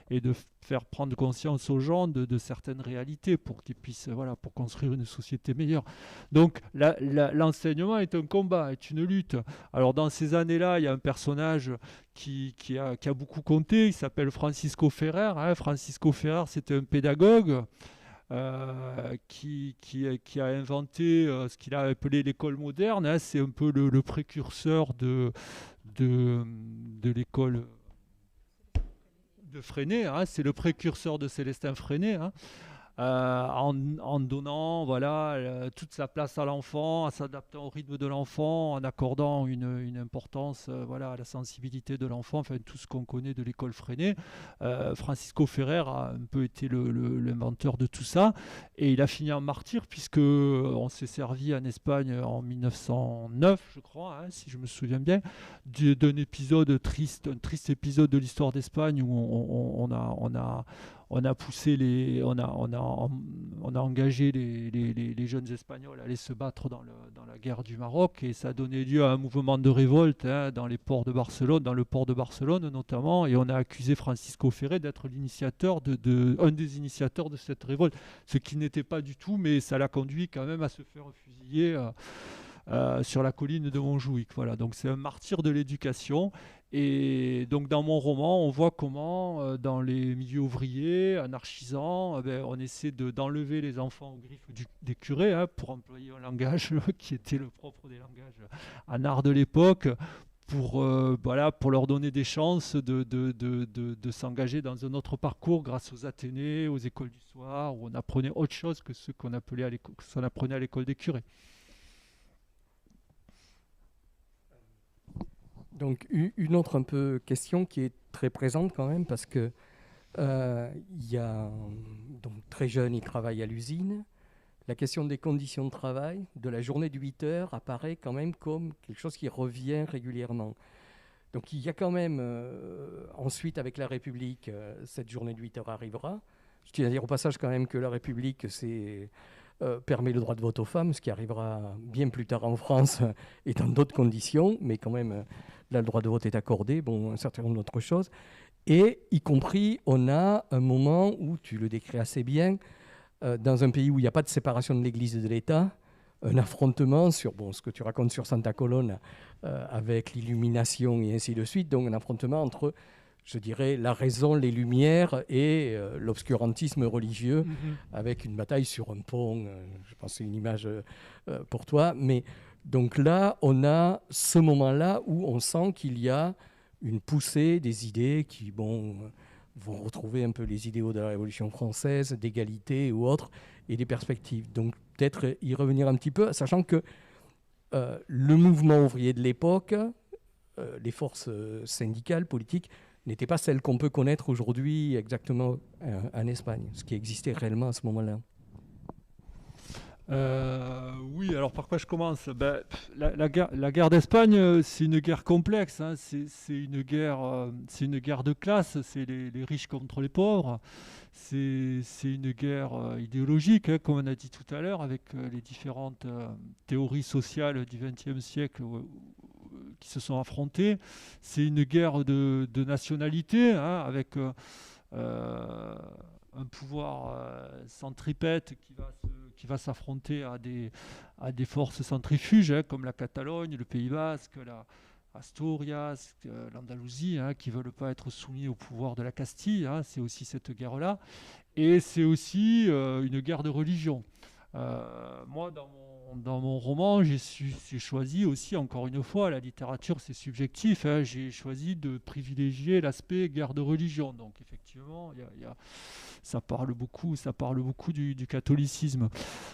et de faire prendre conscience aux gens de certaines réalités pour qu'ils puissent pour construire une société meilleure. Donc l'enseignement est un combat, est une lutte. Alors dans ces années-là, il y a un personnage qui a beaucoup compté, il s'appelle Francisco Ferrer. Francisco Ferrer, c'était un pédagogue qui a inventé ce qu'il a appelé l'école moderne. C'est un peu le précurseur de l'école de Freinet. C'est le précurseur de Célestin Freinet. En donnant toute sa place à l'enfant, en s'adaptant au rythme de l'enfant, en accordant une importance à la sensibilité de l'enfant, enfin tout ce qu'on connaît de l'école Freinet. Francisco Ferrer a un peu été l'inventeur de tout ça, et il a fini en martyr puisque on s'est servi en Espagne en 1909, je crois, si je me souviens bien, d'un épisode triste, un triste épisode de l'histoire d'Espagne où on a poussé on a engagé les jeunes Espagnols à aller se battre dans la guerre du Maroc, et ça a donné lieu à un mouvement de révolte dans les ports de Barcelone, dans le port de Barcelone notamment, et on a accusé Francisco Ferrer d'être un des initiateurs de cette révolte, ce qui n'était pas du tout, mais ça l'a conduit quand même à se faire fusiller sur la colline de Montjuïc. Voilà, donc c'est un martyr de l'éducation. Et donc dans mon roman, on voit comment dans les milieux ouvriers, anarchisants, on essaie d'enlever les enfants aux griffes des curés, pour employer un langage qui était le propre des langages anards de l'époque, pour leur donner des chances de s'engager dans un autre parcours grâce aux athénées, aux écoles du soir, où on apprenait autre chose que ce qu'on apprenait à l'école des curés. Donc une autre un peu question qui est très présente quand même, parce que il y a donc très jeune, il travaille à l'usine. La question des conditions de travail, de la journée de 8 heures, apparaît quand même comme quelque chose qui revient régulièrement. Donc il y a quand même, ensuite avec la République, cette journée de 8 heures arrivera. Je tiens à dire au passage quand même que la République, permet le droit de vote aux femmes, ce qui arrivera bien plus tard en France et dans d'autres conditions, mais quand même, là, le droit de vote est accordé, un certain nombre d'autres choses. Et y compris, on a un moment où, tu le décris assez bien, dans un pays où il n'y a pas de séparation de l'Église et de l'État, un affrontement sur ce que tu racontes sur Santa Colonna, avec l'illumination et ainsi de suite, donc un affrontement entre, je dirais, la raison, les lumières et l'obscurantisme religieux, avec une bataille sur un pont. Je pense que c'est une image pour toi. Mais donc là, on a ce moment-là où on sent qu'il y a une poussée des idées qui vont retrouver un peu les idéaux de la Révolution française, d'égalité ou autres, et des perspectives. Donc peut-être y revenir un petit peu, sachant que le mouvement ouvrier de l'époque, les forces syndicales, politiques, n'était pas celle qu'on peut connaître aujourd'hui exactement en Espagne, ce qui existait réellement à ce moment-là. Oui, alors par quoi je commence ? La guerre d'Espagne, c'est une guerre complexe, c'est une guerre de classe, c'est les riches contre les pauvres, c'est une guerre idéologique, comme on a dit tout à l'heure, avec les différentes théories sociales du XXe siècle qui se sont affrontées. C'est une guerre de nationalité, avec un pouvoir centripète qui va s'affronter à des forces centrifuges, comme la Catalogne, le Pays Basque, Asturias, l'Andalousie, qui ne veulent pas être soumis au pouvoir de la Castille. C'est aussi cette guerre-là. Et c'est aussi une guerre de religion. Moi, dans mon roman, j'ai choisi aussi, encore une fois, la littérature c'est subjectif, j'ai choisi de privilégier l'aspect guerre de religion. Donc effectivement, ça parle beaucoup du catholicisme.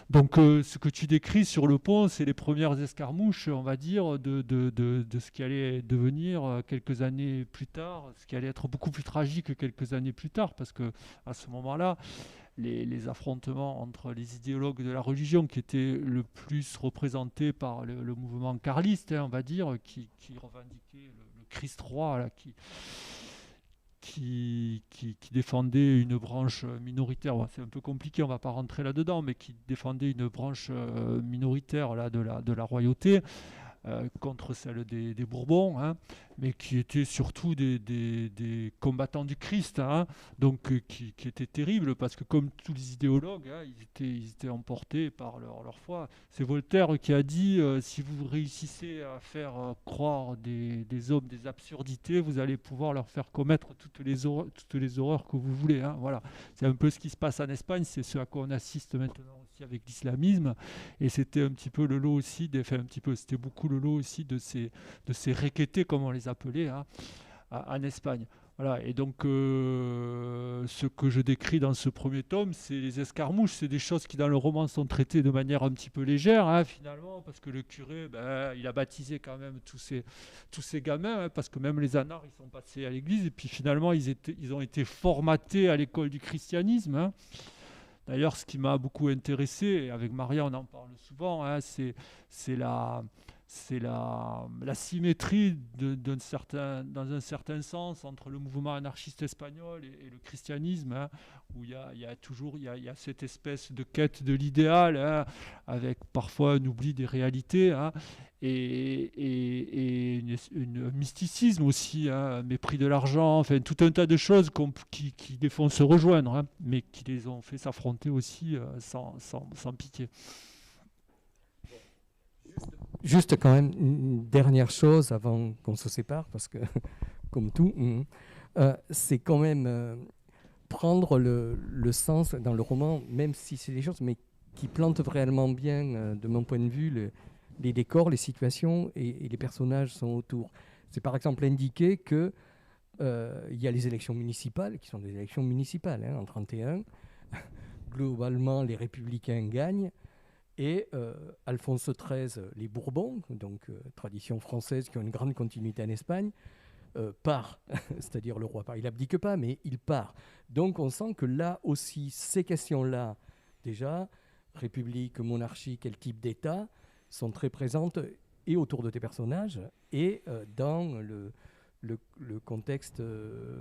Donc ce que tu décris sur le pont, c'est les premières escarmouches, on va dire, de ce qui allait devenir quelques années plus tard, ce qui allait être beaucoup plus tragique quelques années plus tard, parce que à ce moment-là, les affrontements entre les idéologues de la religion, qui étaient le plus représentés par le mouvement carliste, on va dire, qui revendiquait le Christ roi, là, qui défendait une branche minoritaire. Bon, c'est un peu compliqué, on ne va pas rentrer là-dedans, mais qui défendait une branche minoritaire là, de la royauté, contre celle des Bourbons, mais qui étaient surtout des combattants du Christ, donc qui étaient terribles, parce que comme tous les idéologues, ils étaient emportés par leur foi. C'est Voltaire qui a dit si vous réussissez à faire croire des hommes des absurdités, vous allez pouvoir leur faire commettre toutes les horreurs que vous voulez. Voilà. C'est un peu ce qui se passe en Espagne, c'est ce à quoi on assiste maintenant aussi avec l'islamisme, et c'était un petit peu le lot aussi, c'était beaucoup le lot aussi de ces requêtés, comme on les appelait, en Espagne. Voilà. Et donc ce que je décris dans ce premier tome, c'est les escarmouches, c'est des choses qui dans le roman sont traitées de manière un petit peu légère, finalement, parce que le curé, il a baptisé quand même tous ces gamins, parce que même les anards, ils sont passés à l'église, et puis finalement ils ont été formatés à l'école du christianisme. D'ailleurs, ce qui m'a beaucoup intéressé, et avec Maria on en parle souvent, c'est c'est la symétrie dans un certain sens entre le mouvement anarchiste espagnol et le christianisme, hein, où il y a cette espèce de quête de l'idéal, hein, avec parfois un oubli des réalités, hein, et un mysticisme aussi, hein, un mépris de l'argent, enfin tout un tas de choses qui les font se rejoindre, hein, mais qui les ont fait s'affronter aussi sans pitié. Juste quand même une dernière chose avant qu'on se sépare, parce que comme tout, c'est quand même prendre le sens dans le roman, même si c'est des choses, mais qui plantent vraiment bien, de mon point de vue, les décors, les situations et les personnages sont autour. C'est par exemple indiqué que il y a les élections municipales, qui sont des élections municipales, hein, en 1931. Globalement, les républicains gagnent. Et Alphonse XIII, les Bourbons, donc tradition française qui ont une grande continuité en Espagne, part, c'est-à-dire le roi part. Il n'abdique pas, mais il part. Donc on sent que là aussi, ces questions-là, déjà, république, monarchie, quel type d'État, sont très présentes et autour de tes personnages et dans le contexte de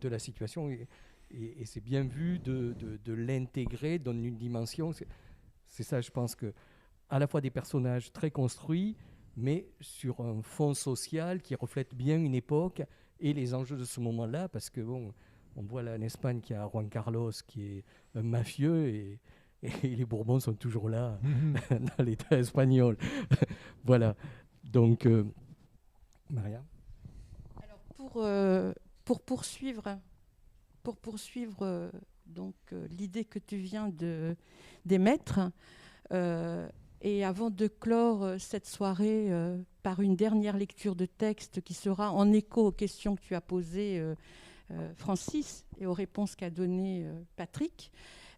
la situation. Et c'est bien vu de l'intégrer dans une dimension. C'est ça, je pense, que à la fois des personnages très construits, mais sur un fond social qui reflète bien une époque et les enjeux de ce moment-là, parce que bon, on voit là en Espagne qu'il y a Juan Carlos qui est un mafieux et les Bourbons sont toujours là dans l'État espagnol. Voilà. Donc, Maria. Alors pour poursuivre donc l'idée que tu viens d'émettre, et avant de clore cette soirée par une dernière lecture de texte qui sera en écho aux questions que tu as posées, Francis, et aux réponses qu'a données Patrick,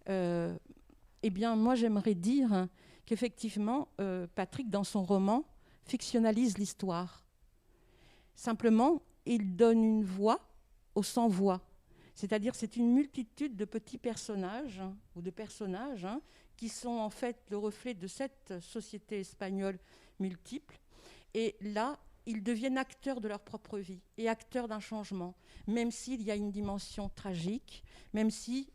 eh bien moi j'aimerais dire qu'effectivement Patrick, dans son roman, fictionnalise l'histoire. Simplement, il donne une voix aux sans-voix. C'est-à-dire c'est une multitude de petits personnages, ou de personnages, qui sont en fait le reflet de cette société espagnole multiple. Et là, ils deviennent acteurs de leur propre vie et acteurs d'un changement, même s'il y a une dimension tragique, même si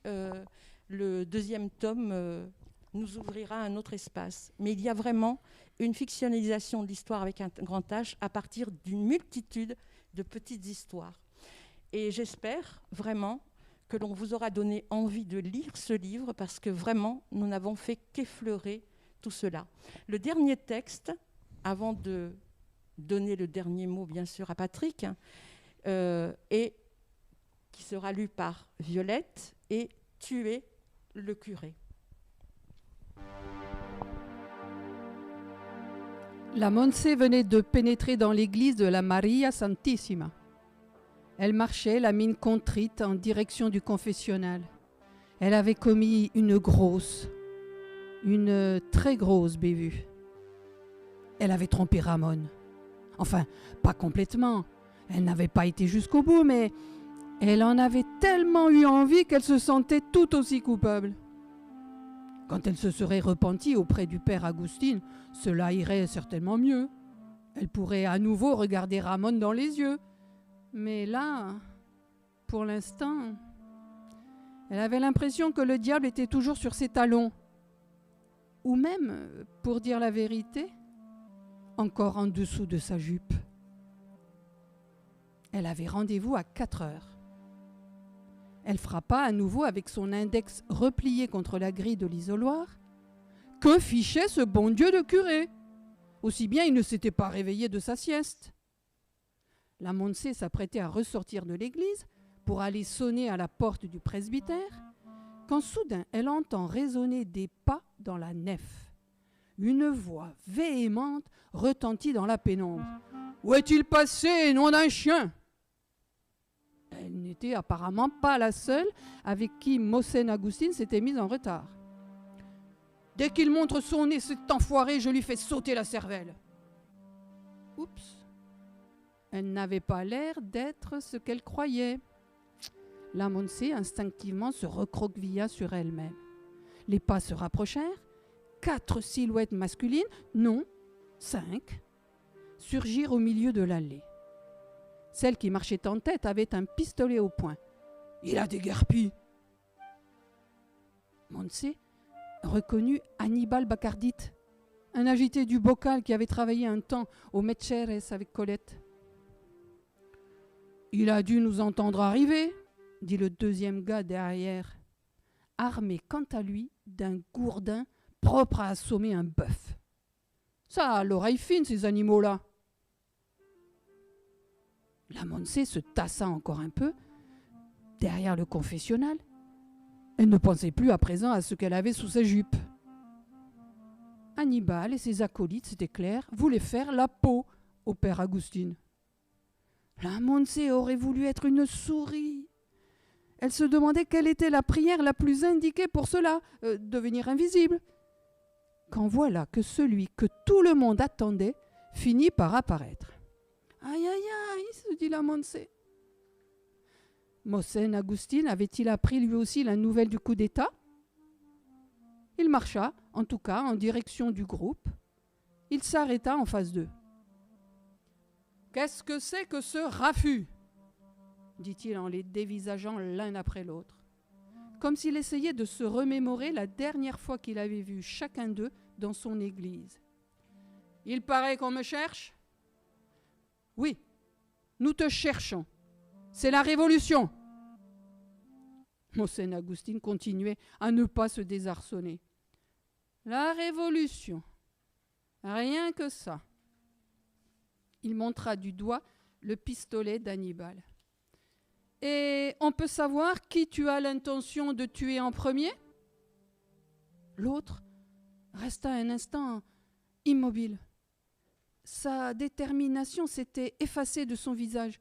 le deuxième tome nous ouvrira un autre espace. Mais il y a vraiment une fictionnalisation de l'histoire avec un grand H à partir d'une multitude de petites histoires. Et j'espère vraiment que l'on vous aura donné envie de lire ce livre, parce que vraiment, nous n'avons fait qu'effleurer tout cela. Le dernier texte, avant de donner le dernier mot, bien sûr, à Patrick, et qui sera lu par Violette, et Tuer le curé. La Montse venait de pénétrer dans l'église de la Maria Santissima. Elle marchait, la mine contrite, en direction du confessionnal. Elle avait commis une très grosse bévue. Elle avait trompé Ramon. Enfin, pas complètement. Elle n'avait pas été jusqu'au bout, mais elle en avait tellement eu envie qu'elle se sentait tout aussi coupable. Quand elle se serait repentie auprès du père Agustín, cela irait certainement mieux. Elle pourrait à nouveau regarder Ramon dans les yeux. Mais là, pour l'instant, elle avait l'impression que le diable était toujours sur ses talons. Ou même, pour dire la vérité, encore en dessous de sa jupe. Elle avait rendez-vous à 4 heures. Elle frappa à nouveau avec son index replié contre la grille de l'isoloir. Que fichait ce bon Dieu de curé? Aussi bien il ne s'était pas réveillé de sa sieste. La Montse s'apprêtait à ressortir de l'église pour aller sonner à la porte du presbytère, quand soudain elle entend résonner des pas dans la nef. Une voix véhémente retentit dans la pénombre. « Où est-il passé, nom d'un chien ?» Elle n'était apparemment pas la seule avec qui Mossen Agustín s'était mise en retard. « Dès qu'il montre son nez, cet enfoiré, je lui fais sauter la cervelle. » Oups. Elle n'avait pas l'air d'être ce qu'elle croyait. La Montse instinctivement se recroquevilla sur elle-même. Les pas se rapprochèrent. 4 silhouettes masculines, non, 5 surgirent au milieu de l'allée. Celle qui marchait en tête avait un pistolet au poing. « Il a déguerpi !» Montse reconnut Hannibal Bacardit, un agité du bocal qui avait travaillé un temps au Mecheres avec Colette. « Il a dû nous entendre arriver !» dit le deuxième gars derrière, armé quant à lui d'un gourdin propre à assommer un bœuf. « Ça a l'oreille fine, ces animaux-là !» La Montse se tassa encore un peu derrière le confessionnal. Elle ne pensait plus à présent à ce qu'elle avait sous sa jupe. Hannibal et ses acolytes, c'était clair, voulaient faire la peau au père Agustin. La Montse aurait voulu être une souris. Elle se demandait quelle était la prière la plus indiquée pour cela, devenir invisible. Quand voilà que celui que tout le monde attendait finit par apparaître. « Aïe, aïe, aïe !» se dit la Montse. Mossen Agustin avait-il appris lui aussi la nouvelle du coup d'État ? Il marcha, en tout cas, en direction du groupe. Il s'arrêta en face d'eux. « Qu'est-ce que c'est que ce raffut ?» dit-il en les dévisageant l'un après l'autre, comme s'il essayait de se remémorer la dernière fois qu'il avait vu chacun d'eux dans son église. « Il paraît qu'on me cherche ? » « Oui, nous te cherchons. C'est la révolution !» Mossen Agustin continuait à ne pas se désarçonner. « La révolution. Rien que ça. » Il montra du doigt le pistolet d'Hannibal. « Et on peut savoir qui tu as l'intention de tuer en premier ?» L'autre resta un instant immobile. Sa détermination s'était effacée de son visage.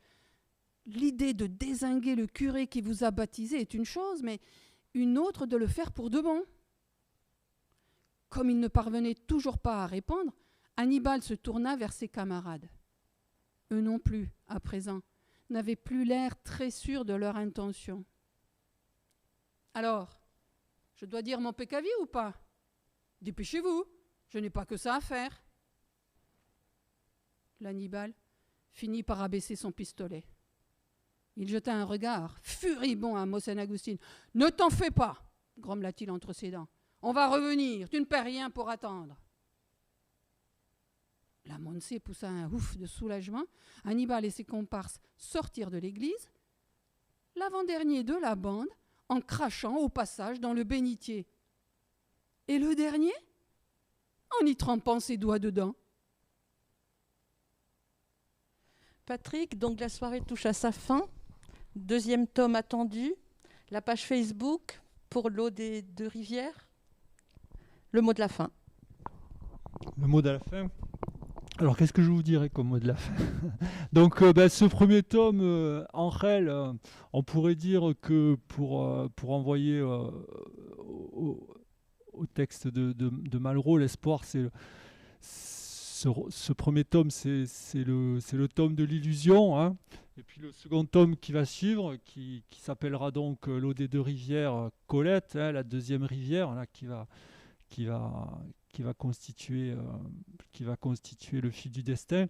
L'idée de dézinguer le curé qui vous a baptisé est une chose, mais une autre de le faire pour de bon. Comme il ne parvenait toujours pas à répondre, Hannibal se tourna vers ses camarades. Eux non plus, à présent, n'avaient plus l'air très sûrs de leur intention. « Alors, je dois dire mon pécavi ou pas ? Dépêchez-vous, je n'ai pas que ça à faire. » L'Hannibal finit par abaisser son pistolet. Il jeta un regard furibond à Mossen Agustin. « Ne t'en fais pas !» grommela-t-il entre ses dents. « On va revenir, tu ne paies rien pour attendre. » La Montse poussa un ouf de soulagement. Hannibal et ses comparses sortirent de l'église, l'avant-dernier de la bande en crachant au passage dans le bénitier. Et le dernier en y trempant ses doigts dedans. Patrick, donc la soirée touche à sa fin. Deuxième tome attendu. La page Facebook pour l'eau des deux rivières. Le mot de la fin. Le mot de la fin. Alors, qu'est-ce que je vous dirais comme mot de la fin? Donc, ce premier tome, en réel, on pourrait dire que pour envoyer au texte de Malraux, l'espoir, ce premier tome, c'est le tome de l'illusion, hein. Et puis le second tome qui va suivre, qui s'appellera donc l'eau des deux rivières, Colette, hein, la deuxième rivière, là, qui va constituer le fil du destin.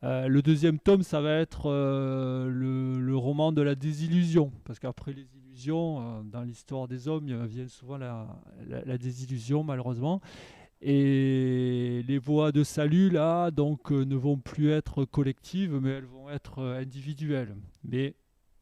Le deuxième tome, ça va être le roman de la désillusion, parce qu'après les illusions, dans l'histoire des hommes, vient souvent la désillusion, malheureusement. Et les voies de salut, là, donc, ne vont plus être collectives, mais elles vont être individuelles. Mais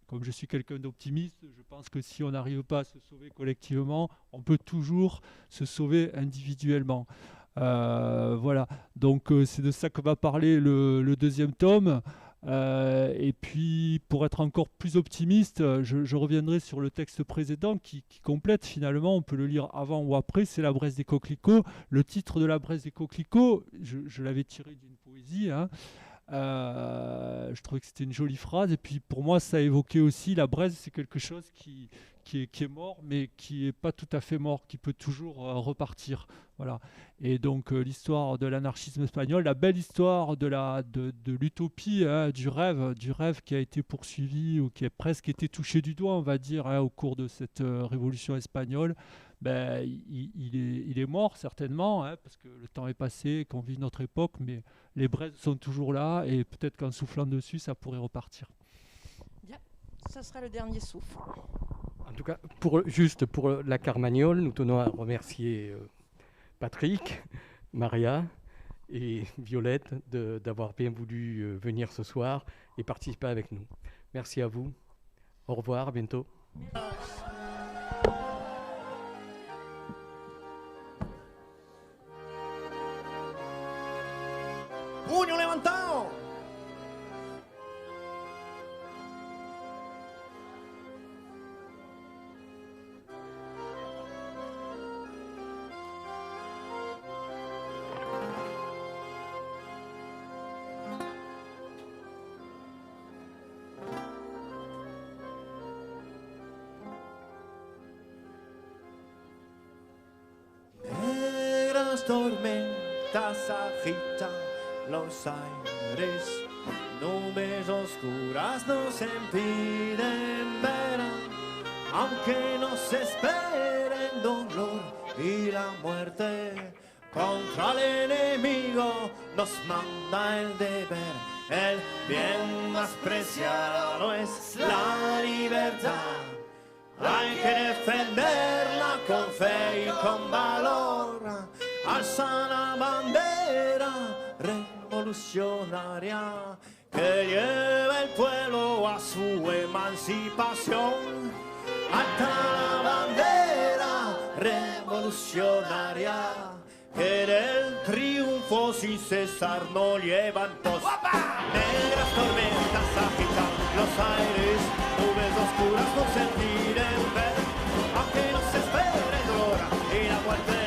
comme je suis quelqu'un d'optimiste, je pense que si on n'arrive pas à se sauver collectivement, on peut toujours se sauver individuellement. Voilà, donc c'est de ça que va parler le deuxième tome. Et puis, pour être encore plus optimiste, je reviendrai sur le texte précédent qui complète finalement, on peut le lire avant ou après, c'est La Braise des coquelicots. Le titre de La Braise des coquelicots, je l'avais tiré d'une poésie, hein. Je trouvais que c'était une jolie phrase, et puis pour moi ça évoquait aussi la braise, c'est quelque chose qui est mort, mais qui n'est pas tout à fait mort, qui peut toujours repartir. Voilà. Et donc l'histoire de l'anarchisme espagnol, la belle histoire de l'utopie, hein, du rêve qui a été poursuivi ou qui a presque été touché du doigt, on va dire, hein, au cours de cette révolution espagnole, ben, il est mort certainement, hein, parce que le temps est passé, qu'on vit notre époque, mais les braises sont toujours là et peut-être qu'en soufflant dessus, ça pourrait repartir. Bien, ça sera le dernier souffle. En tout cas, juste pour la Carmagnole, nous tenons à remercier Patrick, Maria et Violette d'avoir bien voulu venir ce soir et participer avec nous. Merci à vous. Au revoir, à bientôt. Puño levantado. Negras tormentas agitan los aires, nubes oscuras nos impiden ver, aunque nos esperen dolor y la muerte. Contra el enemigo nos manda el deber, el bien más preciado es la libertad. Hay que defenderla con fe y con valor, alza la bandera revolucionaria que lleva el pueblo a su emancipación. Alta la bandera revolucionaria que del triunfo sin cesar no llevan pos. Negras tormentas agitan los aires, nubes oscuras nos impiden ver, aunque nos espere dolor y la muerte.